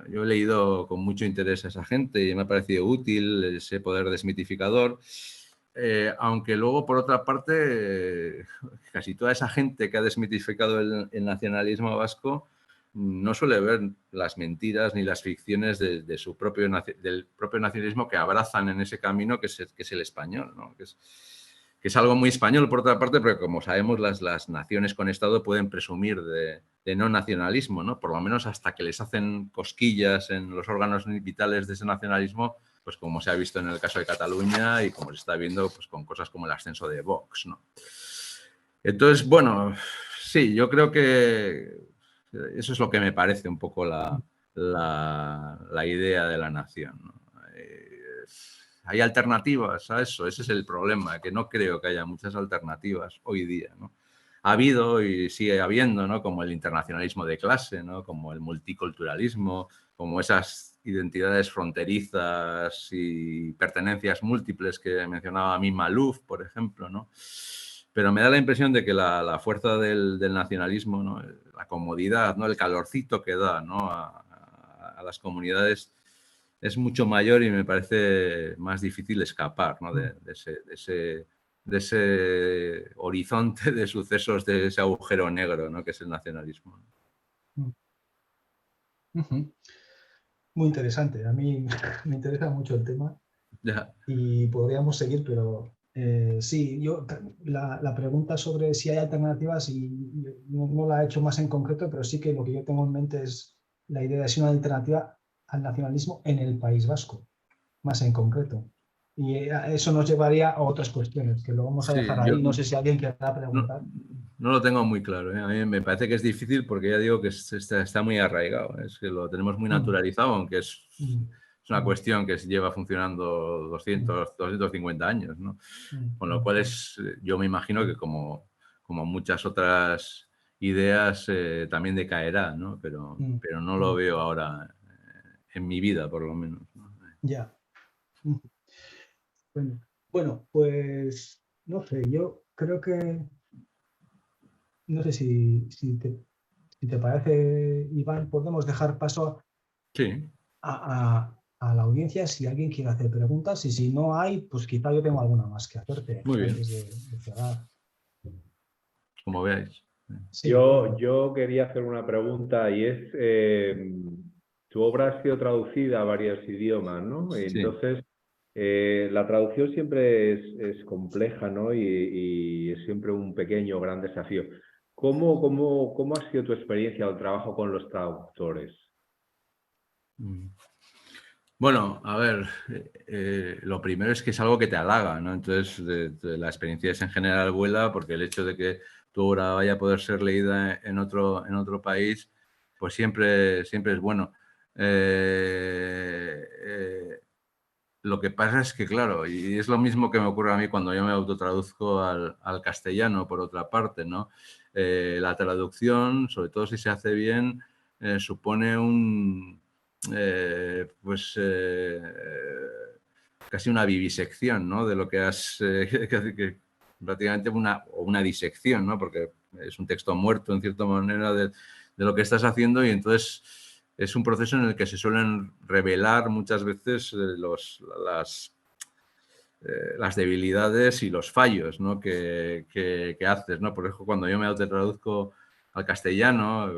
Yo he leído con mucho interés a esa gente y me ha parecido útil ese poder desmitificador, aunque luego, por otra parte, casi toda esa gente que ha desmitificado el nacionalismo vasco no suele ver las mentiras ni las ficciones del propio nacionalismo que abrazan en ese camino que es el español, ¿no? que es algo muy español, por otra parte, porque como sabemos, las naciones con Estado pueden presumir de no nacionalismo, ¿no? Por lo menos hasta que les hacen cosquillas en los órganos vitales de ese nacionalismo, pues como se ha visto en el caso de Cataluña y como se está viendo pues, con cosas como el ascenso de Vox, ¿no? Entonces, bueno, sí, yo creo que eso es lo que me parece un poco la idea de la nación, ¿no? Hay alternativas a eso, ese es el problema, que no creo que haya muchas alternativas hoy día, ¿no? Ha habido y sigue habiendo, ¿no? Como el internacionalismo de clase, ¿no? Como el multiculturalismo, como esas identidades fronterizas y pertenencias múltiples que mencionaba Mim Malouf, por ejemplo, ¿no? Pero me da la impresión de que la fuerza del nacionalismo, ¿no? La comodidad, ¿no? El calorcito que da, ¿no? a las comunidades es mucho mayor y me parece más difícil escapar, ¿no? de ese horizonte de sucesos, de ese agujero negro, ¿no? Que es el nacionalismo. Muy interesante. A mí me interesa mucho el tema y podríamos seguir, pero sí, la pregunta sobre si hay alternativas y no la he hecho más en concreto, pero sí que lo que yo tengo en mente es la idea de si una alternativa al nacionalismo en el País Vasco, más en concreto. Y eso nos llevaría a otras cuestiones, que lo vamos a dejar ahí. No sé si alguien querrá preguntar. No lo tengo muy claro, ¿eh? A mí me parece que es difícil porque ya digo que está muy arraigado. Es que lo tenemos muy naturalizado, aunque es una cuestión que lleva funcionando 250 años, ¿no? Con lo cual yo me imagino que como muchas otras ideas también decaerá, ¿no? Pero no lo veo ahora en mi vida, por lo menos, ¿no? Ya. Bueno, pues no sé, yo creo que, no sé si te parece, Iván, podemos dejar paso Sí. a la audiencia si alguien quiere hacer preguntas y si no hay, pues quizá yo tengo alguna más que hacerte Muy bien. antes de cerrar. Como veáis. Sí, Yo quería hacer una pregunta y es, tu obra ha sido traducida a varios idiomas, ¿no? Entonces, la traducción siempre es compleja, ¿no? Y es siempre un pequeño, gran desafío. ¿Cómo ha sido tu experiencia o el trabajo con los traductores? Bueno, a ver, lo primero es que es algo que te halaga, ¿no? Entonces, la experiencia es en general buena porque el hecho de que tu obra vaya a poder ser leída en otro país, pues siempre es bueno. Lo que pasa es que, claro, y es lo mismo que me ocurre a mí cuando yo me autotraduzco al castellano, por otra parte, ¿no? La traducción, sobre todo si se hace bien, supone casi una vivisección, ¿no? De lo que has... prácticamente una disección, ¿no? Porque es un texto muerto, en cierta manera, de lo que estás haciendo y entonces... Es un proceso en el que se suelen revelar muchas veces las debilidades y los fallos, ¿no? que haces, ¿no? Por ejemplo, cuando yo me autotraduzco al castellano,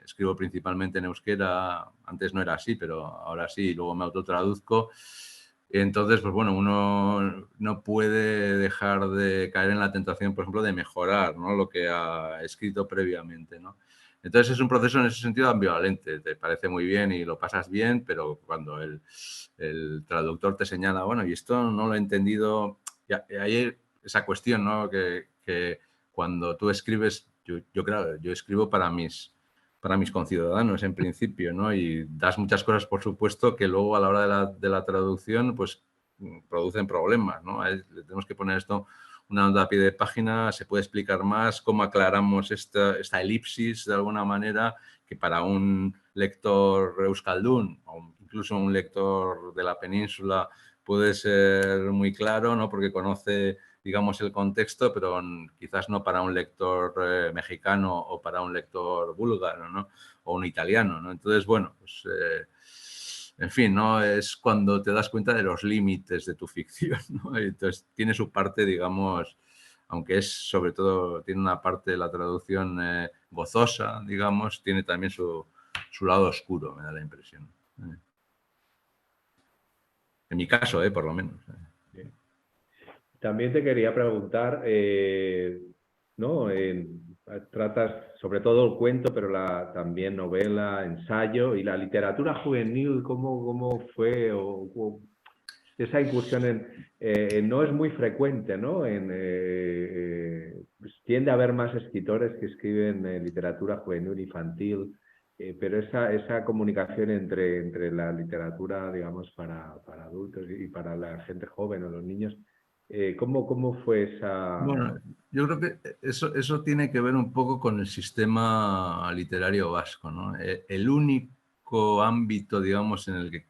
escribo principalmente en euskera, antes no era así, pero ahora sí, y luego me autotraduzco. Entonces, pues bueno, uno no puede dejar de caer en la tentación, por ejemplo, de mejorar, ¿no? Lo que ha escrito previamente, ¿no? Entonces es un proceso en ese sentido ambivalente. Te parece muy bien y lo pasas bien, pero cuando el traductor te señala, bueno, y esto no lo he entendido, y hay esa cuestión, ¿no? Que cuando tú escribes, yo escribo para mis conciudadanos en principio, ¿no? Y das muchas cosas por supuesto que luego a la hora de la traducción pues producen problemas, ¿no? Le tenemos que poner esto una nota a pie de página, se puede explicar más cómo aclaramos esta elipsis de alguna manera que para un lector euskaldun o incluso un lector de la península puede ser muy claro, ¿no? Porque conoce, digamos, el contexto, pero quizás no para un lector mexicano o para un lector búlgaro, ¿no? O un italiano, ¿no? Entonces, bueno, pues, en fin, ¿no? Es cuando te das cuenta de los límites de tu ficción, ¿no? Entonces, tiene su parte, digamos, aunque es sobre todo, tiene una parte de la traducción gozosa, digamos, tiene también su lado oscuro, me da la impresión. En mi caso, por lo menos. También te quería preguntar, ¿no? Tratas sobre todo el cuento, pero también novela, ensayo y la literatura juvenil, ¿cómo fue? Esa incursión no es muy frecuente, ¿no? Pues tiende a haber más escritores que escriben literatura juvenil, infantil, pero esa comunicación entre la literatura, digamos, para adultos y para la gente joven o los niños, ¿cómo fue esa...? Bueno, yo creo que eso tiene que ver un poco con el sistema literario vasco, ¿no? El único ámbito, digamos, en el que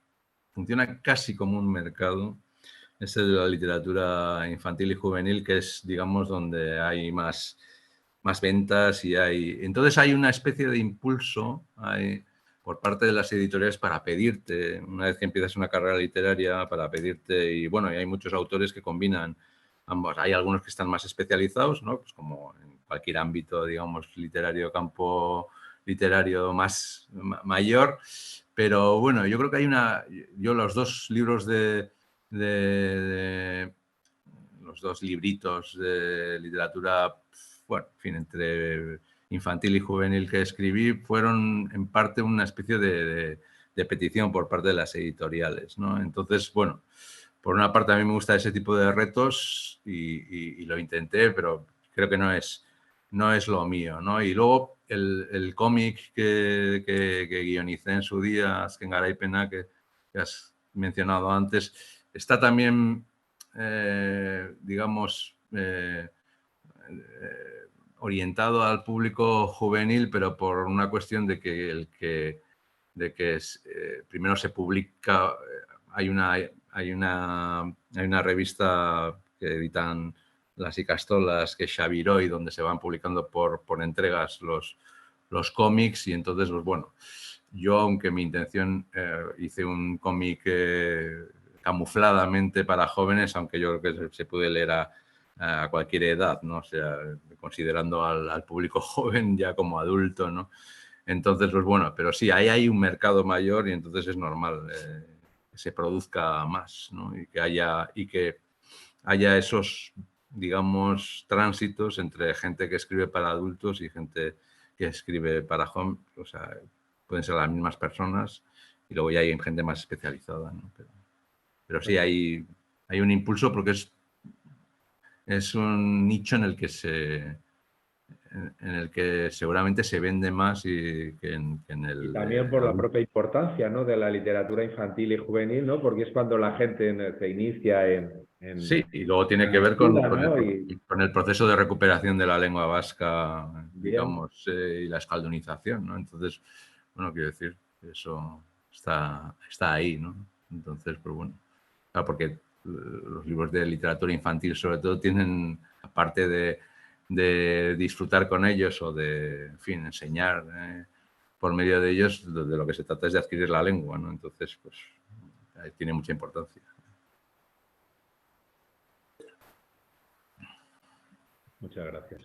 funciona casi como un mercado es el de la literatura infantil y juvenil, que es, digamos, donde hay más ventas y entonces hay una especie de impulso por parte de las editoriales para pedirte, una vez que empiezas una carrera literaria, para pedirte, y bueno, y hay muchos autores que combinan ambos. Hay algunos que están más especializados, ¿no? Pues como en cualquier ámbito, digamos, literario, campo literario más mayor, pero bueno, yo creo que yo los dos libros los dos libritos de literatura, bueno, en fin, entre infantil y juvenil que escribí, fueron en parte una especie de petición por parte de las editoriales, ¿no? Entonces, bueno, por una parte a mí me gusta ese tipo de retos y lo intenté, pero creo que no es lo mío, ¿no? Y luego el cómic que guionicé en su día, Azken Garaipena, que has mencionado antes, está también, digamos, orientado al público juvenil, pero por una cuestión de que primero se publica, hay una revista que editan las Icastolas, que es Xaviroy, donde se van publicando por entregas los cómics, y entonces, pues bueno, yo, aunque mi intención, hice un cómic camufladamente para jóvenes, aunque yo creo que se puede leer a cualquier edad, ¿no? O sea, considerando al público joven ya como adulto, ¿no? Entonces, pues bueno, pero sí, ahí hay un mercado mayor y entonces es normal que se produzca más, ¿no? Y que haya esos, digamos, tránsitos entre gente que escribe para adultos y gente que escribe para jóvenes. O sea, pueden ser las mismas personas y luego ya hay gente más especializada, ¿no? Pero sí, hay un impulso porque es un nicho en el que seguramente se vende más que en el... Y también por la propia importancia, ¿no? De la literatura infantil y juvenil, ¿no? Porque es cuando la gente se inicia Sí, y luego tiene que ver lectura, ¿no? con el proceso de recuperación de la lengua vasca, Bien. digamos, y la escaldunización, ¿no? Entonces, bueno, quiero decir, eso está ahí, ¿no? Entonces, pues bueno, claro, porque los libros de literatura infantil sobre todo tienen, aparte de disfrutar con ellos o de, en fin, enseñar por medio de ellos, de lo que se trata es de adquirir la lengua, ¿no? Entonces, pues tiene mucha importancia. Muchas gracias.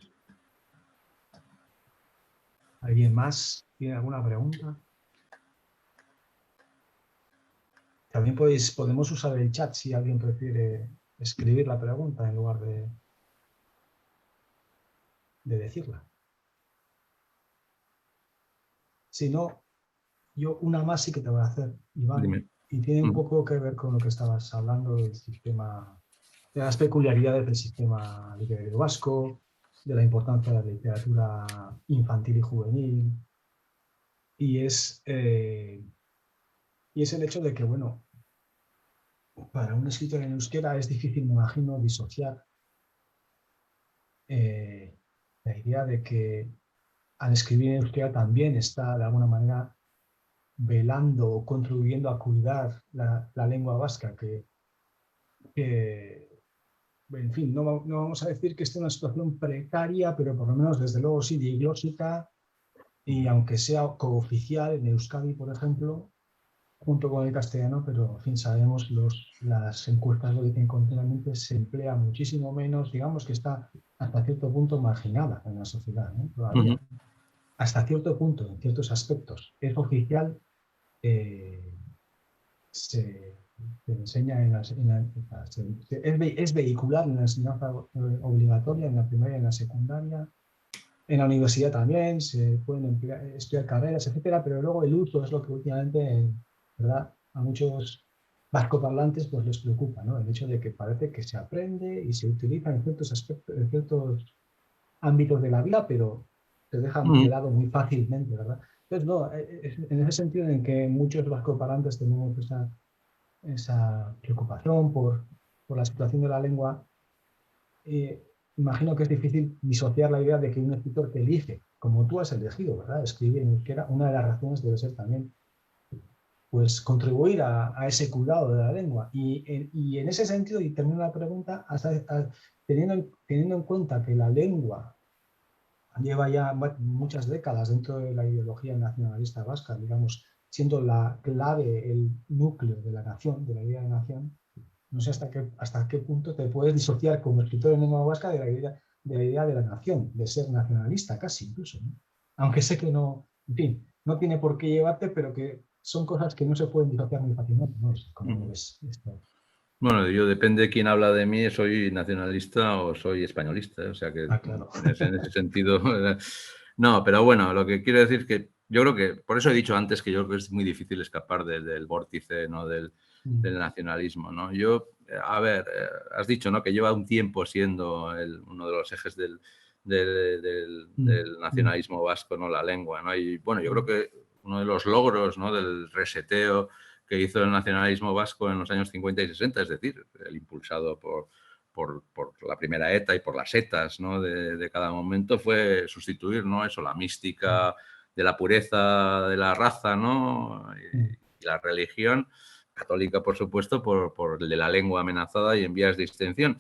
¿Alguien más tiene alguna pregunta? También podemos usar el chat si alguien prefiere escribir la pregunta en lugar de decirla. Si no, yo una más sí que te voy a hacer, Iván. Dime. Y tiene un poco que ver con lo que estabas hablando del sistema, de las peculiaridades del sistema literario vasco, de la importancia de la literatura infantil y juvenil. Y es el hecho de que, bueno, para un escritor en euskera es difícil, me imagino, disociar la idea de que al escribir en euskera también está, de alguna manera, velando o contribuyendo a cuidar la lengua vasca, en fin, no vamos a decir que esté en una situación precaria, pero por lo menos desde luego sí diglósica, y aunque sea cooficial en Euskadi, por ejemplo, junto con el castellano, pero en fin, sabemos las encuestas lo dicen continuamente, se emplea muchísimo menos, digamos que está hasta cierto punto marginada en la sociedad, ¿no? Todavía. Hasta cierto punto, en ciertos aspectos, es oficial, se enseña es vehicular en la enseñanza obligatoria, en la primaria, en la secundaria, en la universidad también, se pueden estudiar carreras, etcétera, pero luego el uso es lo que últimamente, ¿verdad?, a muchos vascoparlantes pues les preocupa, ¿no? El hecho de que parece que se aprende y se utiliza en ciertos aspectos, en ciertos ámbitos de la vida, pero se dejan de lado muy fácilmente, ¿verdad? Entonces, no, en ese sentido en que muchos vascoparlantes tenemos esa preocupación por la situación de la lengua, imagino que es difícil disociar la idea de que un escritor que elige, como tú has elegido, ¿verdad?, escribir en euskera, una de las razones debe ser también pues contribuir a ese cuidado de la lengua. Y en ese sentido, y termino la pregunta, teniendo en cuenta que la lengua lleva ya muchas décadas dentro de la ideología nacionalista vasca, digamos, siendo la clave, el núcleo de la nación, de la idea de nación, no sé hasta qué punto te puedes disociar como escritor en lengua vasca de la idea de la nación, de ser nacionalista casi incluso, ¿no? Aunque sé que no, en fin, no tiene por qué llevarte, pero que son cosas que no se pueden disociar muy fácilmente, ¿no? Como ves esto. Bueno, yo depende de quién habla de mí, soy nacionalista o soy españolista, o sea que Claro. en ese sentido... No, pero bueno, lo que quiero decir es que yo creo que, por eso he dicho antes que yo creo que es muy difícil escapar del vórtice, ¿no?, del nacionalismo, ¿no? Yo, a ver, has dicho, ¿no?, que lleva un tiempo siendo uno de los ejes del nacionalismo vasco, ¿no?, la lengua, ¿no? Y bueno, yo creo que uno de los logros, ¿no?, del reseteo que hizo el nacionalismo vasco en los años 50 y 60, es decir, el impulsado por la primera ETA y por las ETAs, ¿no?, de cada momento, fue sustituir, ¿no?, eso, la mística de la pureza de la raza, ¿no?, y la religión católica, por supuesto, por el de la lengua amenazada y en vías de extinción,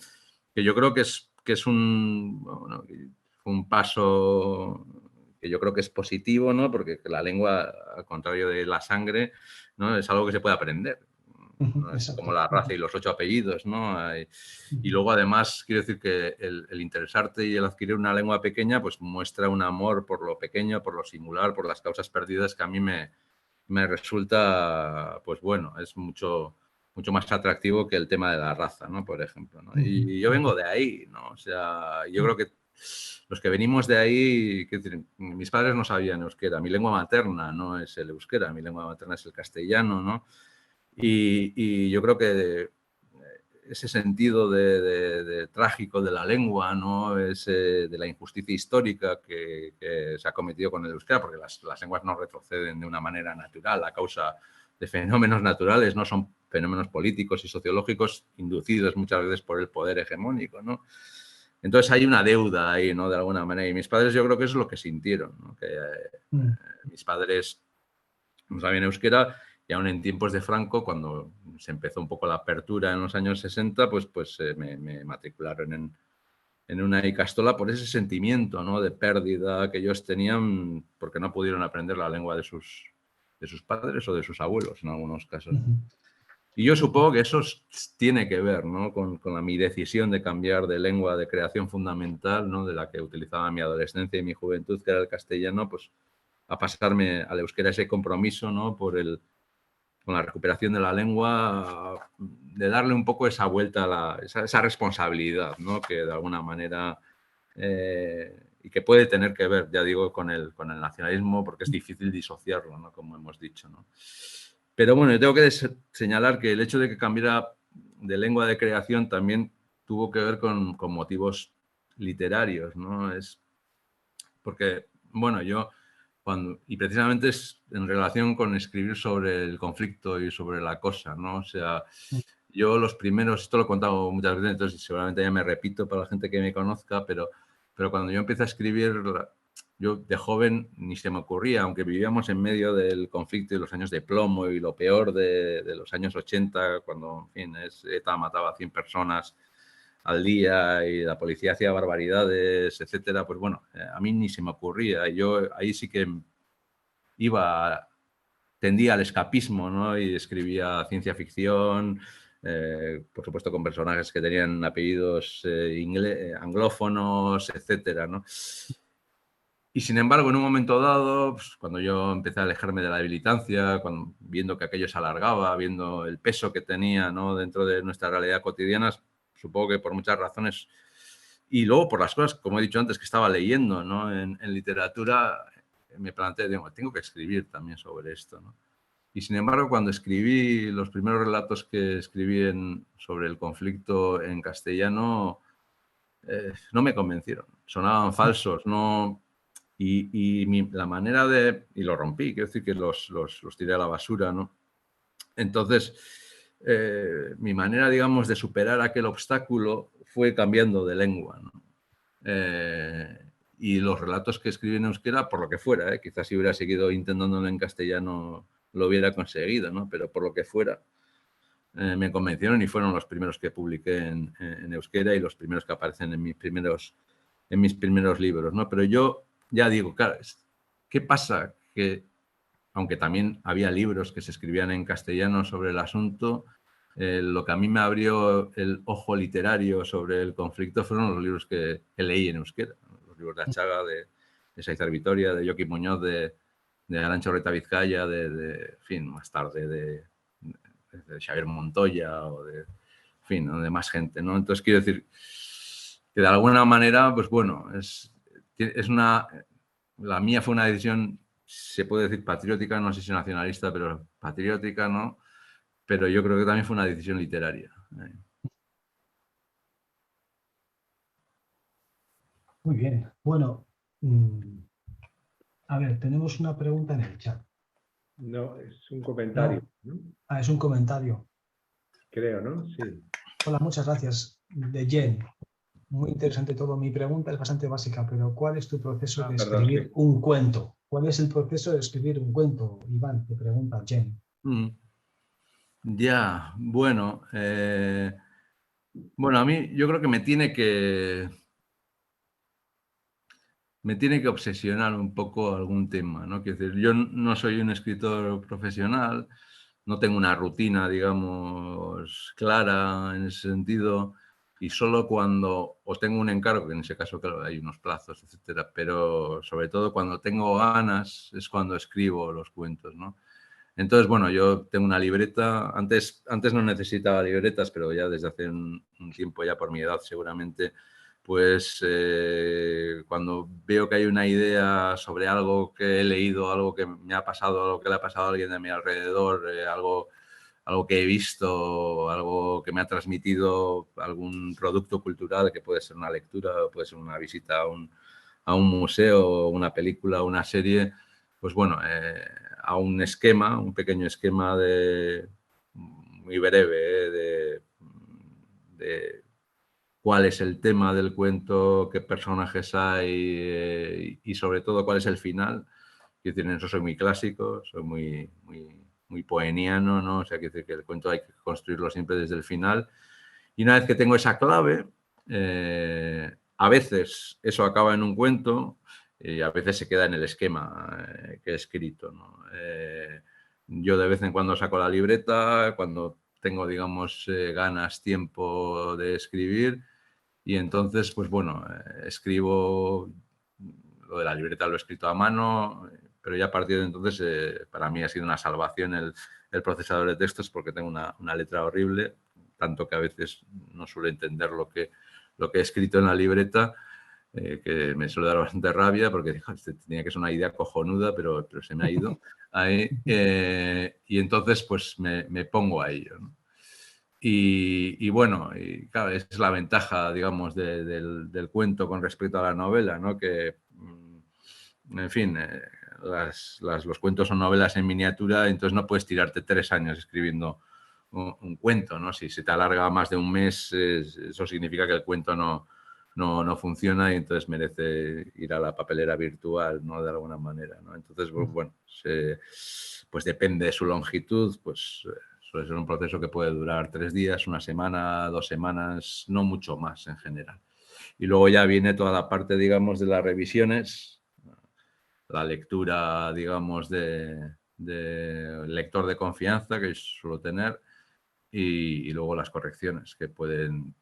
que yo creo que es un paso que yo creo que es positivo, ¿no?, porque la lengua, al contrario de la sangre, ¿no?, es algo que se puede aprender. ¿no? Es como la raza y los 8 apellidos, ¿no? Y luego, además, quiero decir que el interesarte y el adquirir una lengua pequeña, pues muestra un amor por lo pequeño, por lo singular, por las causas perdidas, que a mí me resulta, pues bueno, es mucho más atractivo que el tema de la raza, ¿no?, por ejemplo, ¿no? Y yo vengo de ahí, ¿no? O sea, yo creo que los que venimos de ahí, quiero decir, mis padres no sabían euskera, mi lengua materna no es el euskera, mi lengua materna es el castellano, ¿no? Y yo creo que ese sentido de trágico de la lengua, ¿no?, de la injusticia histórica que se ha cometido con el euskera, porque las lenguas no retroceden de una manera natural a causa de fenómenos naturales, no son fenómenos políticos y sociológicos inducidos muchas veces por el poder hegemónico, ¿no? Entonces hay una deuda ahí, ¿no?, de alguna manera. Y mis padres, yo creo que eso es lo que sintieron, ¿no?, que mis padres no sabían euskera, y aún en tiempos de Franco, cuando se empezó un poco la apertura en los años 60, pues me matricularon en una ikastola por ese sentimiento, ¿no?, de pérdida que ellos tenían porque no pudieron aprender la lengua de sus padres o de sus abuelos en algunos casos. Y yo supongo que eso tiene que ver, ¿no?, con mi decisión de cambiar de lengua de creación fundamental, ¿no?, de la que utilizaba en mi adolescencia y mi juventud, que era el castellano, pues a pasarme al euskera, ese compromiso, ¿no?, con la recuperación de la lengua, de darle un poco esa vuelta, esa responsabilidad, ¿no?, que de alguna manera, y que puede tener que ver, ya digo, con el nacionalismo, porque es difícil disociarlo, ¿no?, como hemos dicho, ¿no? Pero bueno, yo tengo que señalar que el hecho de que cambiara de lengua de creación también tuvo que ver con motivos literarios, ¿no? Es porque, bueno, y precisamente es en relación con escribir sobre el conflicto y sobre la cosa, ¿no? O sea, yo los primeros, esto lo he contado muchas veces, entonces seguramente ya me repito para la gente que me conozca, pero cuando yo empecé a escribir yo de joven ni se me ocurría, aunque vivíamos en medio del conflicto y los años de plomo y lo peor de los años 80, cuando, en fin, ETA mataba a 100 personas al día y la policía hacía barbaridades, etcétera, pues bueno, a mí ni se me ocurría. Yo ahí sí que tendía al escapismo, ¿no? Y escribía ciencia ficción, por supuesto con personajes que tenían apellidos anglófonos, etcétera, ¿no? Y sin embargo, en un momento dado, pues, cuando yo empecé a alejarme de la militancia, viendo que aquello se alargaba, viendo el peso que tenía, ¿no? Dentro de nuestra realidad cotidiana, supongo que por muchas razones, y luego por las cosas, como he dicho antes, que estaba leyendo, ¿no? En literatura, me planteé, digo, tengo que escribir también sobre esto, ¿no? Y sin embargo, cuando escribí los primeros relatos que escribí sobre el conflicto en castellano, no me convencieron, sonaban falsos, no... la manera de... Y lo rompí, quiero decir que los tiré a la basura, ¿no? Entonces, mi manera, digamos, de superar aquel obstáculo fue cambiando de lengua, ¿no? Y los relatos que escribí en euskera, por lo que fuera, quizás si hubiera seguido intentándolo en castellano lo hubiera conseguido, ¿no? Pero por lo que fuera, me convencieron y fueron los primeros que publiqué en euskera y los primeros que aparecen en mis primeros libros, ¿no? Pero yo ya digo, claro, ¿qué pasa? Que aunque también había libros que se escribían en castellano sobre el asunto, lo que a mí me abrió el ojo literario sobre el conflicto fueron los libros que leí en euskera, los libros de Achaga, de Saizar Vitoria, de Joaquín Muñoz, de Arantxa Orreta Vizcaya, en fin, más tarde de Xavier Montoya o en fin, ¿no? De más gente, ¿no? Entonces quiero decir que de alguna manera, pues bueno, la mía fue una decisión, se puede decir patriótica, no sé si nacionalista, pero patriótica, ¿no? Pero yo creo que también fue una decisión literaria. Muy bien. Bueno, a ver, tenemos una pregunta en el chat. No, es un comentario, ¿no? Es un comentario. Creo, ¿no? Sí. Hola, muchas gracias. De Jen. Muy interesante todo. Mi pregunta es bastante básica, pero ¿cuál es tu proceso de escribir un cuento? ¿Cuál es el proceso de escribir un cuento, Iván? Te pregunta Jen. Ya, bueno. Bueno, a mí yo creo que me tiene que obsesionar un poco algún tema, ¿no? Quiero decir, yo no soy un escritor profesional, no tengo una rutina, digamos, clara en ese sentido, y solo cuando os tengo un encargo, que en ese caso, claro, hay unos plazos, etcétera, pero sobre todo cuando tengo ganas es cuando escribo los cuentos, ¿no? Entonces, bueno, yo tengo una libreta, antes no necesitaba libretas, pero ya desde hace un tiempo, ya por mi edad seguramente, pues cuando veo que hay una idea sobre algo que he leído, algo que me ha pasado, algo que le ha pasado a alguien de mi alrededor, algo que he visto, algo que me ha transmitido algún producto cultural, que puede ser una lectura, puede ser una visita a un museo, una película, una serie, pues bueno, a un pequeño esquema muy breve de cuál es el tema del cuento, qué personajes hay y sobre todo cuál es el final. Quiero decir, en eso soy muy clásico, soy muy poeniano, ¿no? O sea, quiero decir que el cuento hay que construirlo siempre desde el final. Y una vez que tengo esa clave, a veces eso acaba en un cuento y a veces se queda en el esquema que he escrito, ¿no? Yo de vez en cuando saco la libreta, cuando tengo, digamos, ganas, tiempo de escribir, y entonces, pues bueno, escribo, lo de la libreta lo he escrito a mano, pero ya a partir de entonces para mí ha sido una salvación el procesador de textos, porque tengo una letra horrible, tanto que a veces no suelo entender lo que he escrito en la libreta, que me suele dar bastante rabia, porque tenía que ser una idea cojonuda, pero se me ha ido ahí, y entonces pues me pongo a ello, ¿no? Y bueno, y claro, esa es la ventaja, digamos, del cuento con respecto a la novela, ¿no? Que, en fin, los cuentos son novelas en miniatura, entonces no puedes tirarte 3 años escribiendo un cuento, ¿no? Si se te alarga más de un mes, eso significa que el cuento no no funciona y entonces merece ir a la papelera virtual, ¿no? De alguna manera, ¿no? Entonces, bueno, pues depende de su longitud, pues suele ser un proceso que puede durar 3 días, 1 semana, 2 semanas, no mucho más en general. Y luego ya viene toda la parte, digamos, de las revisiones, la lectura, digamos, de lector de confianza que suelo tener y luego las correcciones que pueden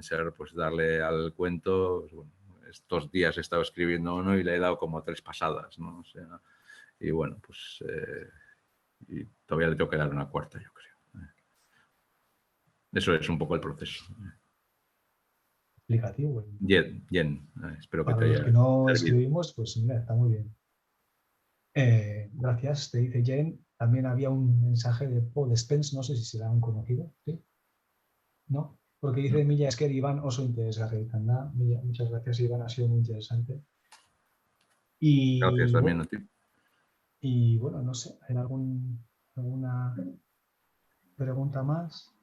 ser, pues darle al cuento, pues, bueno, estos días he estado escribiendo uno y le he dado como 3 pasadas, ¿no? O sea, y bueno, pues y todavía le tengo que dar una cuarta, yo creo. Eso es un poco el proceso. Explicativo. Bien, espero que Para te los haya que no servido. escribimos, pues mira, está muy bien. Gracias, te dice Jen. También había un mensaje de Paul Spence, no sé si será un conocido, ¿sí? ¿No? Porque dice Mila Esker, Iván, oso interesgarri. Anda, Mila, muchas gracias, Iván, ha sido muy interesante. Gracias también Bueno, a ti. y bueno, no sé, ¿hay alguna pregunta más?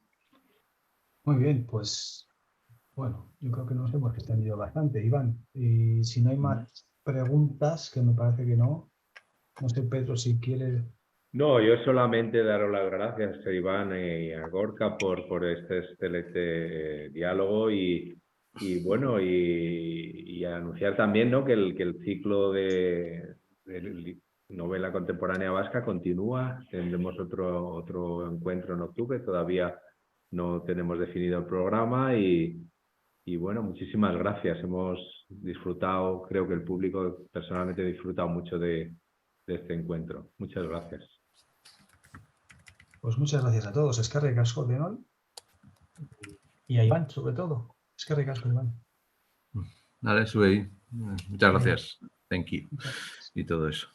Muy bien, pues bueno, yo creo que nos hemos extendido bastante, Iván. Y si no hay más preguntas, que me parece que no sé, Pedro, si quiere. No, yo solamente daros las gracias a Iván y a Gorka por este excelente diálogo bueno, y anunciar también, ¿no? que el ciclo de novela contemporánea vasca continúa. Tendremos otro encuentro en octubre, todavía no tenemos definido el programa y bueno, muchísimas gracias. Hemos disfrutado, creo que el público personalmente ha disfrutado mucho de este encuentro. Muchas gracias. Pues muchas gracias a todos. Eskerrik asko de hoy. Y a Iván, sobre todo. Eskerrik asko, Iván. Vale, sube ahí. Muchas gracias. Thank you. Muchas gracias. Y todo eso.